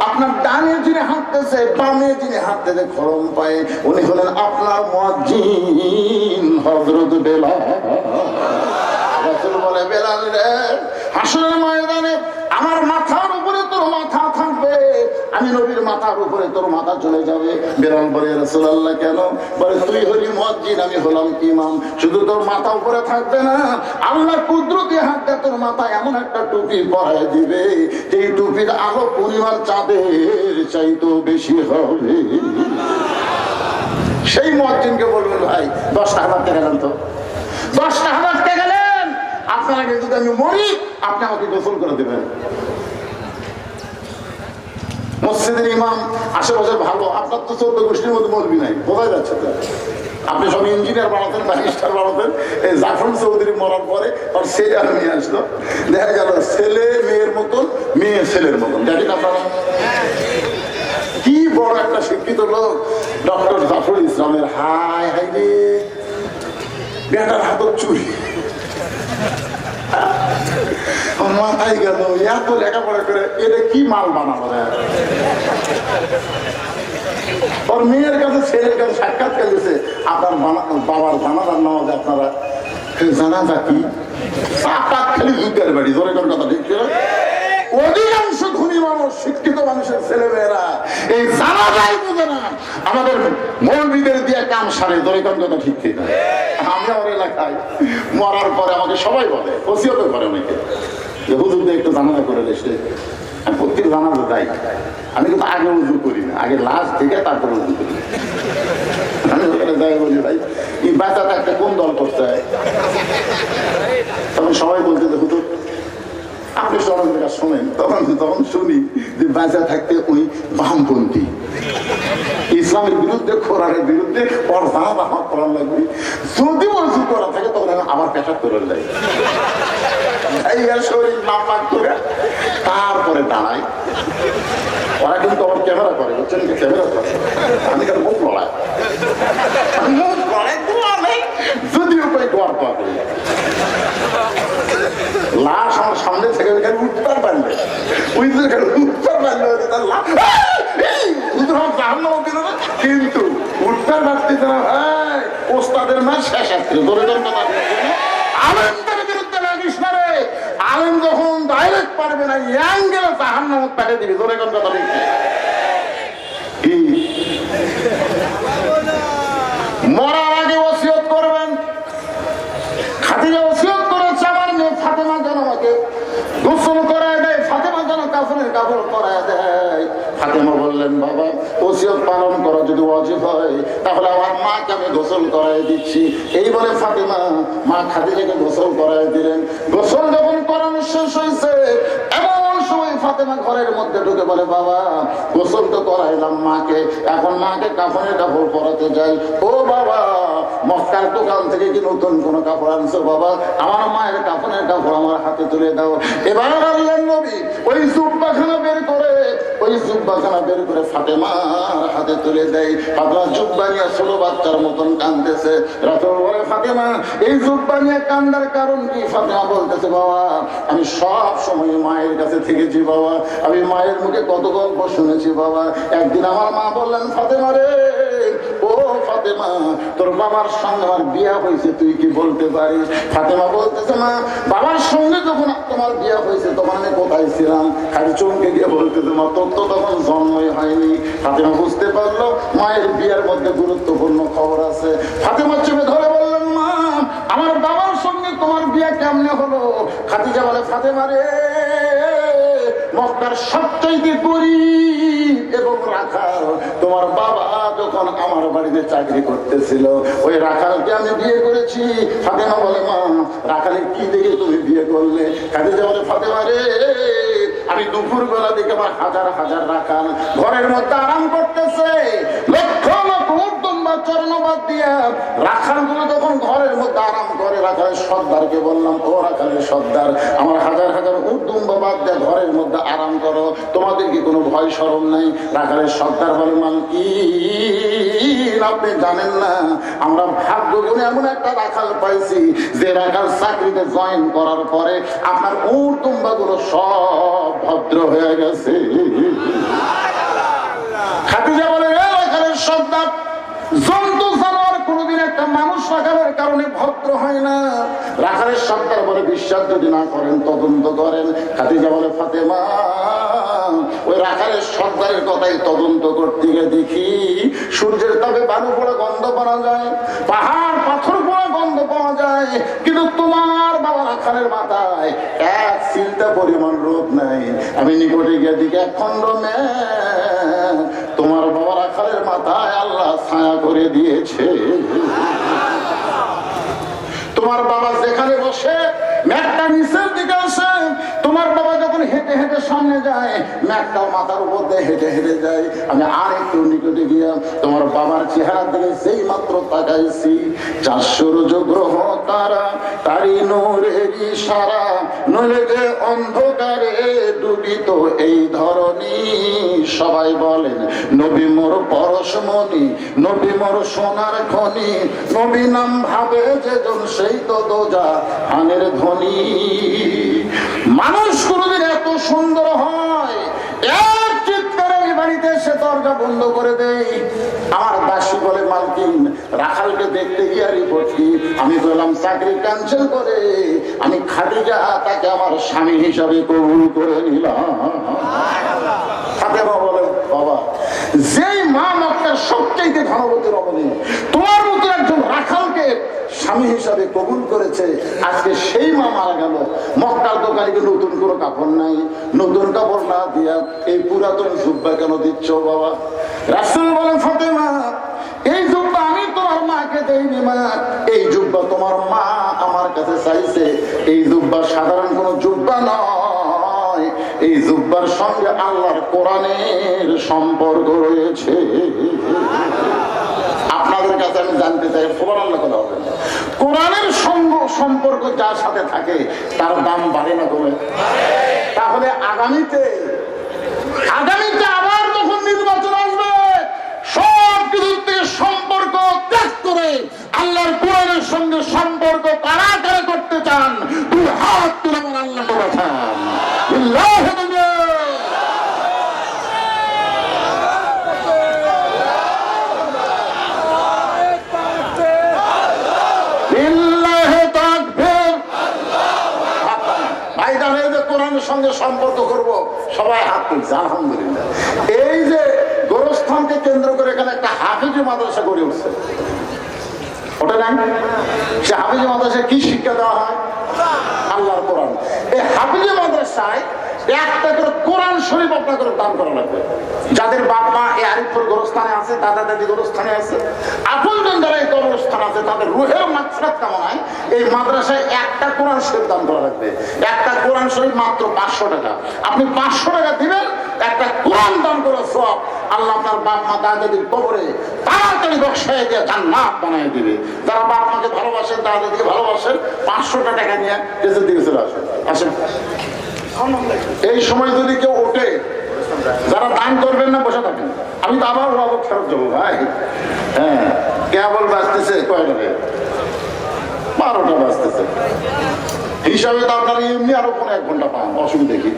আপনার ডানে যিনি হাঁটতেছে বামে যিনি হাঁটতেছে খরম পায়ে উনি হলেন আপনার মুয়াজ্জিন হযরত বেলাল। রাসূল বলে বেলাল রে হাসরের ময়দানে আমার মাথার উপরে তোর মাথা থাকবে, আমি নবীর মাথার উপরে তোর মাথা চলে যাবে। বেলাল বলে রাসূলুল্লাহ কেন? বলে তুই হলি মুয়াজ্জিন আমি হলাম ইমাম, শুধু তোর মাথা উপরে থাকবে না, আল্লাহ কুদরতি হাতে তোর মাথায় এমন একটা টুপি পরায় দিবে এই টুপির আলো পরিমাণ চাঁদের চাইতেও বেশি হবে। সেই মুয়াজ্জিনকে বলবেন ভাই 10,000 টাকা গেলেন তো 10,000 টাকা গেলেন, আপনারা কিন্তু আমি মরি আপনি আমাকে গোসল করে দেবেন। মসজিদের ইমাম আশেপাশে ভালো, আপনার তো 14 গোষ্ঠীর মধ্যে মরবি নাই, বোঝা যাচ্ছে তো। আপনি সব ইঞ্জিনিয়ার বানাতেন ব্যারিস্টার বানাতেন, এই জাফর চৌধুরী মরার পরে আর ছেলে আর মেয়ে আসলো, দেখা গেল ছেলে মেয়ের মতন মেয়ে ছেলের মতন। দেখেন আপনারা কি বড় একটা শিক্ষিত লোক ডক্টর জাফর ইসলামের। হায় হাই রে বেটার হাতত চুরি মাথায় গেল এত লেখাপড়া করে এটা কি মাল বানাবো। ওর মেয়ের কাছে ছেলের কাছে সাক্ষাৎ করেছে আপনার বাবার জানাজার নামাজে আপনারা জানাজা কি খালি যুদ্ধের বাড়ি ধরে কোন কথা ঠিক ছিল। অধিকাংশ ধনী মানুষ শিক্ষিত মানুষের ছেলে মেয়েরা এই জানাজাই বোঝে না, আমাদের মৌলবীদের দিয়ে কাম সারে ধরে কোন কথা ঠিক ঠিক না। আমরা ওর এলাকায় মরার পরে আমাকে সবাই বলে ওসিয়ত করে অনেকে যে হুজুরদের একটু জানাজা করে দেশে। আমি প্রত্যেক জানাজা যাই, আমি কিন্তু আগে উজু করি না, আগে লাশ থেকে তারপরে উজু করি। আমি ওখানে যাই বলি ভাই এই বাচ্চাটা একটা কোন দল করতে হয়, তখন সবাই বলছে যে হুজুর আপনি সরকারের কাছে শোনেন। তখন শুনি যে বাঁচা থাকতে ওই বামপন্থী ইসলামের বিরুদ্ধে কোরআনের বিরুদ্ধে ওর জানাজা আমার করার লাগবে, যদি উজু করা থাকে তখন আমার পেশাব করে দেয় শরীর নাপাক করে তারপরে দাঁড়ায়। ওরা কিন্তু আমার ক্যামেরা করে বুঝছেন, ক্যামেরা করে আমি কেন মুখ লড়াই মুখ লড়াই দোয়া নেই, যদিও করে দোয়ার দোয়া করি লাশ আমার সামনে থেকে ওইখানে উঠতে পারবে ওই উঠতে পারবে কিন্তু উঠতে পারতেছে না। ওস্তাদের মা শেষ আসছিল আলেমদের বিরুদ্ধে লাগিস না রে, আলেম যখন ডাইরেক্ট পারবে না অ্যাঙ্গেলে জাহান্নামে পাঠিয়ে দিবি। ধরে কোন কথা দেখি মরার আগে ওসিয়ত করবেন। খাদিজা ওসিয়ত করেছে আমার মেয়ে ফাতেমা যেন আমাকে গোসল করায় দেয়, ফাতেমা যেন কাফনের কাপড় পরায় দেয়। ফাতেমা বললেন বাবা ওসিয়ত পালন করা যদি ওয়াজিব হয় তাহলে আমার মাকে আমি গোসল করাই দিচ্ছি। এই বলে ফাতেমা মা খাদিজাকে গোসল করাই দিলেন। গোসল যখন করানো শেষ হয়েছে এমন সময় ফাতেমা ঘরের মধ্যে ঢুকে বলে বাবা গোসল তো করাইলাম মাকে, এখন মাকে কাফনের কাপড় পরাতে যাই। ও বাবা মক্কার দোকান থেকে কি নতুন কোন কাপড় আনছো বাবা? আমার মায়ের কাফনের কাপড় আমার হাতে তুলে দাও। এবার আল্লাহর নবী ওই জুব্বাখানা বের করে ফাতেমার হাতে তুলে দেয়। ফাতেমা জুব্বা নিয়ে ছোট বাচ্চার মতন কাঁদতেছে। রাসূল বলে ফাতেমা এই জুব্বা নিয়ে কান্দার কারণ কি? ফাতেমা বলতেছে বাবা আমি সব সময় মায়ের কাছে থেকেছি বাবা, আমি মায়ের মুখে কত গল্প শুনেছি বাবা। একদিন আমার মা বললেন ফাতেমা রে ও ফাতেমা তোর বাবার সঙ্গে আমার বিয়া হয়েছে তুই কি বলতে পারিস? ফাতেমা বলতেছে মা বাবার সঙ্গে যখন তোমার বিয়া হয়েছে তখন আমি কোথায় ছিলাম? খালি চমকে গিয়ে বলতেছে মা তোর তো তখন জন্মই হয়নি। ফাতেমা বুঝতে পারলো মায়ের বিয়ার মধ্যে গুরুত্বপূর্ণ খবর আছে। ফাতেমা চেপে ধরে বললেন মা আমার বাবার সঙ্গে তোমার বিয়ে কেমনে হলো? খাদিজা বলে, ফাতেমা রে, মক্কার সবচাইতে গরিব এবং রাখাল তোমার বাবা যখন আমার বাড়িতে চাকরি করতেছিল, ওই রাখালকে আমি বিয়ে করেছি। ফাতেমা বলে, মা, রাখালের কি দেখে তুমি বিয়ে করলে? খাদিজা বলে, ফাতেমা রে, আমি দুপুর বেলা দিকে আমার হাজার হাজার রাখাল ঘরের মধ্যে আরাম করতেছে, লক্ষ লক্ষ উর্দম্বা চরণবাদ দিয়া রাখালগুলো যখন ঘরের মধ্যে আরাম করে, রাখালের সর্দারকে বললাম, ও রাখালের সর্দার, আমার হাজার হাজার উর্দম্বা বাদ দিয়ে ঘরের মধ্যে আরাম করো, তোমাদের কি কোনো ভয় শরম নাই? রাখালের সর্দার বলে, মালকিন, আপনি জানেন না, আমরা ভাগ্য গুণে এমন একটা রাখাল পাইছি যে রাখাল চাকরিতে জয়েন করার পরে আপনার উর্দম্বা গুলো সব ভদ্র হয়ে গেছে। খাদিজা বলে, রাখালের সর্দার, জন্তু জানোয়ার কোনদিন একটা মানুষ রাখালের কারণে ভদ্র হয় না। রাখালের সর্দার বলে, বিশ্বাস যদি না করেন তদন্ত করেন। খাদিজা বলে, ফাতেমা, ওই রাখালের সর্দারের কথাই তদন্ত করতে গিয়ে দেখি সূর্যের তাপে বালু পড়ে গন্ধ পাওয়া যায়, পাহাড় পাথর পড়ে গন্ধ পাওয়া যায়, কিন্তু তোমার বাবা রাখালের মাথায় এক চিন্তা পরিমাণ রোদ নাই। আমি নিকটে গিয়ে দিকে এক খন্ড তোমার বাবা রাখালের মাথায় আল্লাহ ছায়া করে দিয়েছে। তোমার বাবা যেখানে বসে ম্যাটটা নিচের দিকে আসে, তোমার বাবা যখন হেঁটে হেঁটে সামনে যায়, ম্যাটটাও মাথার উপর দিয়ে হেঁটে হেঁটে যায়। আমি আর একটু নিকটে গিয়া তোমার বাবার চেহারা দিকে সেই মাত্র তাকাইছি, 4 সূর্য গ্রহ তারা তারি নূরেরই সারা, নইলে যে অন্ধকারে ডুবিত এই ধরনী। সবাই বলেন, নবী মোর পরশমণি, নবী মোর সোনার খনি, নবী নাম ভাবে যেজন সেই তো দোজা হানের ধ্বনি। মানুষ কোনদিন এত সুন্দর হয়? এক চিৎকারে বাড়িতে এসে দরজা বন্ধ করে দেই। আমার দাসী বলে, মালকিন, রাখালকে দেখতে গিয়ে রিপোর্ট কি? আমি বললাম, চাকরি ক্যান্সেল করে আমি খাদিজা তাকে আমার স্বামী হিসাবে কবুল করে নিলাম। ফাতেমা বলে, বাবা, যেই মা মক্কার সবচেয়ে ধনবতী রমণী তোমার মতো একজন রাখালকে স্বামী হিসাবে কবুল করেছে, আজকে সেই মা মারা গেল। মক্কার দোকানে নতুন কোনো কাপড় নাই, নতুন কাপড় না দিয়া এই পুরাতন জুব্বা কেন দিচ্ছ বাবা? রাসূল বলেন, ফাতেমা, এই জুব্বা আমি তোমার মাকে দেইনি মা, এই জুব্বা তোমার মা আমার কাছে চাইছে। এই জুব্বা সাধারণ কোনো জুব্বা নয়, এই জুব্বার সঙ্গে আল্লাহর কোরআনের সম্পর্ক রয়েছে। আপনাদের কাছে আমি জানতে চাই, সুবহানাল্লাহ কথা হবে, কোরআনের সম্পর্ক যার সাথে থাকে তার দাম বাড়ে না কমে? তাহলে আগামীতে আবার যখন নির্বাচন আসবে, সব কিছুর থেকে সম্পর্ক ত্যাগ করে আল্লাহর কোরআনের সঙ্গে সম্পর্ক কারা কারা করতে চান? 2 হাত তুলে আমার আল্লাহকে বাঁচান। সঙ্গে সম্পর্ক করব, সবাই হাত তুলছে, আলহামদুলিল্লাহ। এই যে গোরস্থানকে কেন্দ্র করে এখানে একটা হাফিজি মাদ্রাসা গড়ে উঠছে, ওটা নাই? সে হাফিজি মাদ্রাসায় কি শিক্ষা দেওয়া হয়? আল্লাহর কোরআন। এই হাফিজি মাদ্রাসায় একটা করে কোরআন শরীফ আপনার করে দান করা লাগবে। যাদের বাপ মা এই আরিফপুর গোরস্থানে আছে, দাদা দাদি গোরস্থানে আছে, আপনজন যারা এই কবরস্থান আছে, তাদের রুহের মাগফিরাত কামনায় এই মাদ্রাসায় একটা কোরআন শরীফ দান করা লাগবে। একটা কোরআন শরীফ মাত্র 500 টাকা। আপনি 500 টাকা দিবেন, একটা কোরআন দান করার সওয়াব আল্লাহ আপনার বাপ মা দাদা দাদির কবরে তাড়াতাড়ি বসায় দিয়ে জান্নাত বানিয়ে দিবে। যারা বাপ মাকে ভালোবাসেন, দাদা দাদিকে ভালোবাসেন, 500 টাকা নিয়ে দেশের দিকে চলে আসেন। আসেন, এই সময় যদি কেউ ওঠে, যারা দান করবেন না বসে থাকেন। আমি তো আবার বাবদ ফেরত যাবো ভাই। হ্যাঁ, কেবল বাঁচতেছে কয়টা? 12টা বাঁচতেছে। হিসাবে তো আপনার এমনি আরো 1 ঘন্টা পান, অসুবিধা কি?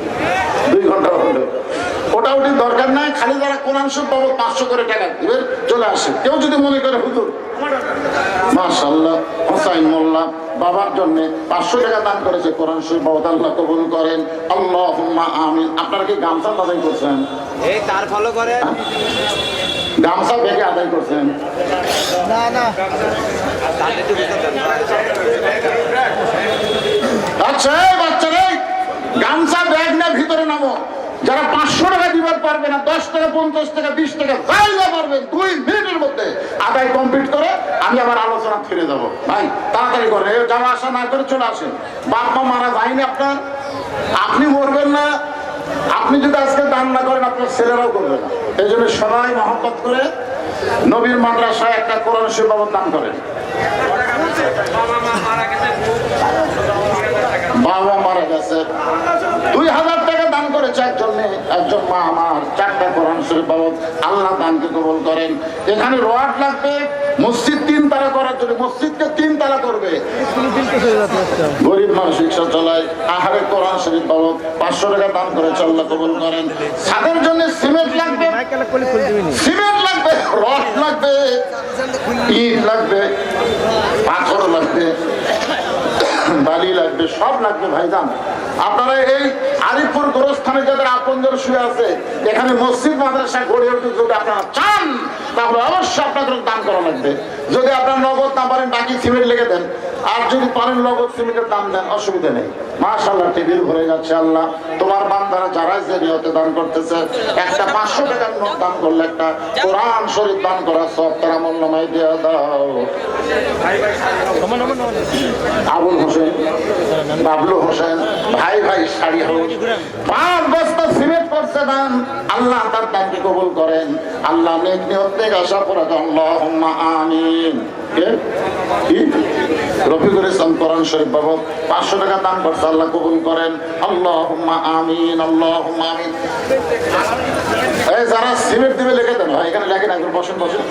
2 ঘন্টা হলো। ওটা ওটি দরকার নাই, খালি যারা কোরআন শরীফ বাবদ 500 করে টাকা দিবেন চলে আসে। কেউ যদি মনে করে, হুজুর মাশাআল্লাহ হোসাইন মোল্লা বাবার জন্য 500 টাকা দান করেছে, কোরআন শরীফ বাবদ আল্লাহ কবুল করেন, আল্লাহুম্মা আমিন। আপনারা কি গামছা আদায় করছেন? এই তার ফলো করে গামছা ভেঙে আদায় করছেন? না না, আচ্ছা এই বাচ্চারা, গামছা ব্যাগ না ভিতরে নামো। যারা 500 টাকা দিবার পারবে না, 10 টাকা 50 টাকা 20 টাকা যাইলে পারবেন 2 মিনিটের মধ্যে আদায় কমপ্লিট করে আমি আবার আলোচনা ফিরে যাবো। ভাই তাড়াতাড়ি করে যাওয়া আসা না করে চলে আসেন। বাপ মা মারা যায়নি আপনার, আপনি মরবেন না। আপনি যদি আজকে দান না করেন আপনার ছেলেরাও করবে না। এই জন্য সবাই মহব্বত করে নবীর মাদ্রাসায় একটা কোরআন শরীফ বাবদ দান করেন। বাবা মারা গেছে, 2000 টাকা দান করেছে একজন মা আমার, 4টা কোরআন শরীফ বাবদ। আল্লাহ দানকে কবুল করেন। এখানে রড লাগবে মসজিদ 3 তালা করার জন্য, মসজিদকে 3 তালা করবে। গরিব মানুষ রিক্সা চালায়, আহারে কোরআন শরীফ বাবদ 500 টাকা দান করেছে, আল্লাহ কবুল করেন। ছাদের জন্য সিমেন্ট লাগবে, রড লাগবে, ইট লাগবে, পাথর লাগবে, বালি লাগবে, সব লাগবে। ভাইজান আপনারা এই আরিফপুর গোরস্থানে যাদের আপনজন শুয়ে আছে, এখানে মসজিদ মাদ্রাসা গড়ে উঠতে যদি আপনারা চান তাহলে অবশ্যই আপনাদের দান করা লাগবে। যদি আপনার নগদ না পারেন বাকি সিমেন্ট লেগে দেন, আর যদি পারেন নগদ সিমেন্টের দাম দেন, অসুবিধা নেই। মাশাআল্লাহ টেবিল ভরে যাচ্ছে। আল্লাহ তোমার বান্দারা যারা যে নিয়তে দান করতেছে, একটা 500 টাকার নোট দান করলে একটা কোরআন শরীফ দান করা সব তারা মূল্যময় দিয়ে দাও। আবুল হোসেন, বাবলু হোসেন, ভাই ভাই শাড়ি হোক, 5 বস্তা সিমেন্ট করছে দান, আল্লাহ তার দানকে কবুল করেন। আল্লাহ নেক নিয়ত থেকে আশা করে আল্লাহুম্মা আমিন। কি রফিকুল ইসলাম কোরআন শরীফ বাবদ 500 টাকা দান করছে, আল্লাহ কবুল করেন। আল্লাহুম্মা আমিন, আল্লাহুম্মা আমিন। এই যারা সিমেন্ট দিবে লিখে দেন ভাই, এখানে লেখেন, একজন বসেন বসেন।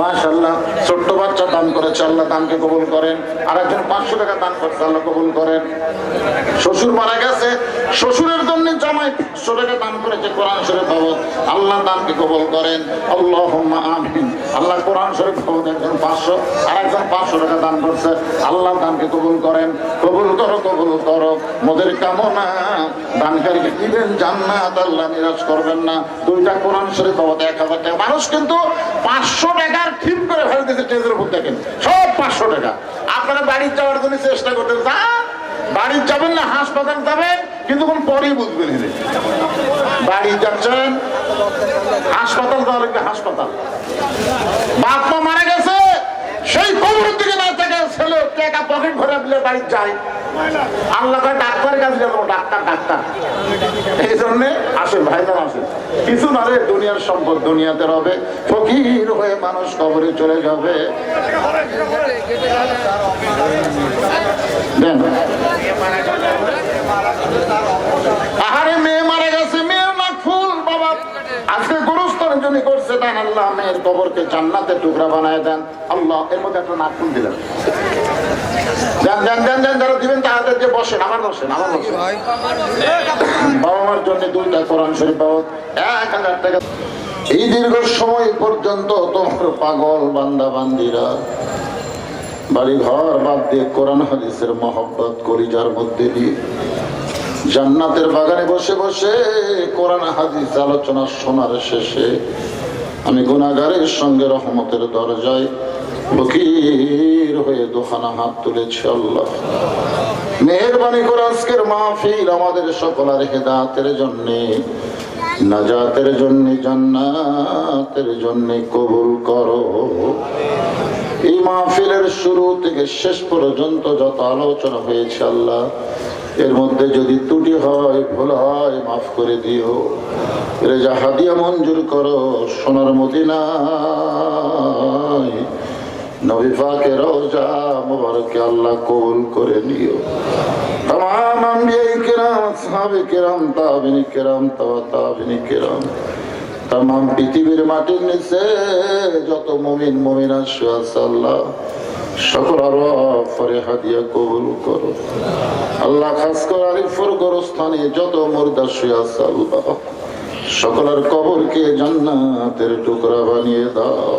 মাশাআল্লাহ ছোট্ট বাচ্চা দান করেছে, আল্লাহ দানকে কবুল করেন। আর একজন 500 টাকা দান করছে, আল্লাহ কবুল করেন। শ্বশুর মারা গেছে, শ্বশুরের জন্য জামাই 500 টাকা দান করেছে কোরআন শরীফ বাবদ, আল্লাহ দানকে কবুল করেন। আল্লাহুম্মা আমিন। আল্লাহ কোরআন শরীফ বাবদ একজন 500 আর একজন 500 টাকা দান করছে, আল্লাহ দানকে কবুল করেন। কবুল করো, কবুল করো মোদের কামনা, দানকারীকে দিবেন জান্নাত, আল্লাহ নিরাশ করবেন না। 2টা কোরআন শরীফ বাবদ 1000 টাকা। মানুষ কিন্তু 500 টাকার ঠিক করে ফেলে দিয়েছে স্টেজের উপর, দেখেন সব 500 টাকা। আপনারা বাড়ির যাওয়ার জন্য চেষ্টা করতেন, বাড়ির যাবেন না হাসপাতাল যাবেন, কিন্তু কোন পরেই বুঝবেন। বাড়ি যাচ্ছেন, হাসপাতাল যাওয়া লাগবে, হাসপাতাল। বাপ মা মারা গেছে, সেই কবরের দিকে না থাকে ছেলে টাকা পকেট ভরে দিলে বাড়ি যায়। আল্লাহ ডাক্তারের কাছে যাবো, ডাক্তার ডাক্তার। এই জন্য আসেন ভাইজান, আসেন। কিছু না রে, দুনিয়ার সম্পদ দুনিয়াতে রবে, ফকির হয়ে মানুষ কবরে চলে যাবে। আহারে মেয়ে মারা গেছে, মেয়ের নাক ফুল বাবা, আজকে গোরস্থানের জন্য করছে দেন, আল্লাহ মেয়ের কবরকে জান্নাতের টুকরা বানায় দেন। আল্লাহ এর মধ্যে একটা নাক ফুল দিলেন, দেন দেন দেন দেন, যারা দিবেন তাদের যে বসেন, আমার বসেন, আমার বসেন। বাবা মার জন্য 2টা কোরআন শরীফ বাবদ 1000 টাকা। এই দীর্ঘ সময় পর্যন্ত তোমার পাগল বান্দা বান্দিরা বাড়ি ঘর বাদ দিয়ে কোরআন হাদিসের মহব্বত কলিজার মধ্যে দিয়ে জান্নাতের বাগানে বসে বসে কোরআন হাদিস আলোচনা শোনার শেষে আমি গুনাহগারের সঙ্গে রহমতের দরজায় ফকির হয়ে দুখানা হাত তুলেছি। আল্লাহ মেহেরবানি করে আজকের মাহফিল আমাদের সকলের হেদায়েতের জন্য, নাজাতের জন্য, জান্নাতের জন্য কবুল করো। এই মাহফিলের শুরু থেকে শেষ পর্যন্ত যত আলোচনা হয়েছে আল্লাহ, এর মধ্যে যদি ত্রুটি হয়, ভুল হয়, মাফ করে দিও। রেজা হাদিয়া মঞ্জুর করো। সোনার মদিনায় নবী পাকের রওজা মুবারকে আল্লাহ কবুল করে নিও। तमाम अंबिया किराम, আসহাবে কিরাম, তাবিঈন কিরাম, তাবিঈন কিরাম, तमाम পৃথিবীর মাটির নিচে যত মুমিন মুমিনা আছে আল্লাহ সকলের ওপরে হাদিয়া কবুল করো। আল্লাহ খাস করে আরিফপুর গোরস্থানে যত মুর্দা শুয়ে আছে আল্লাহ সকলের কবরকে জান্নাতের টুকরা বানিয়ে দাও।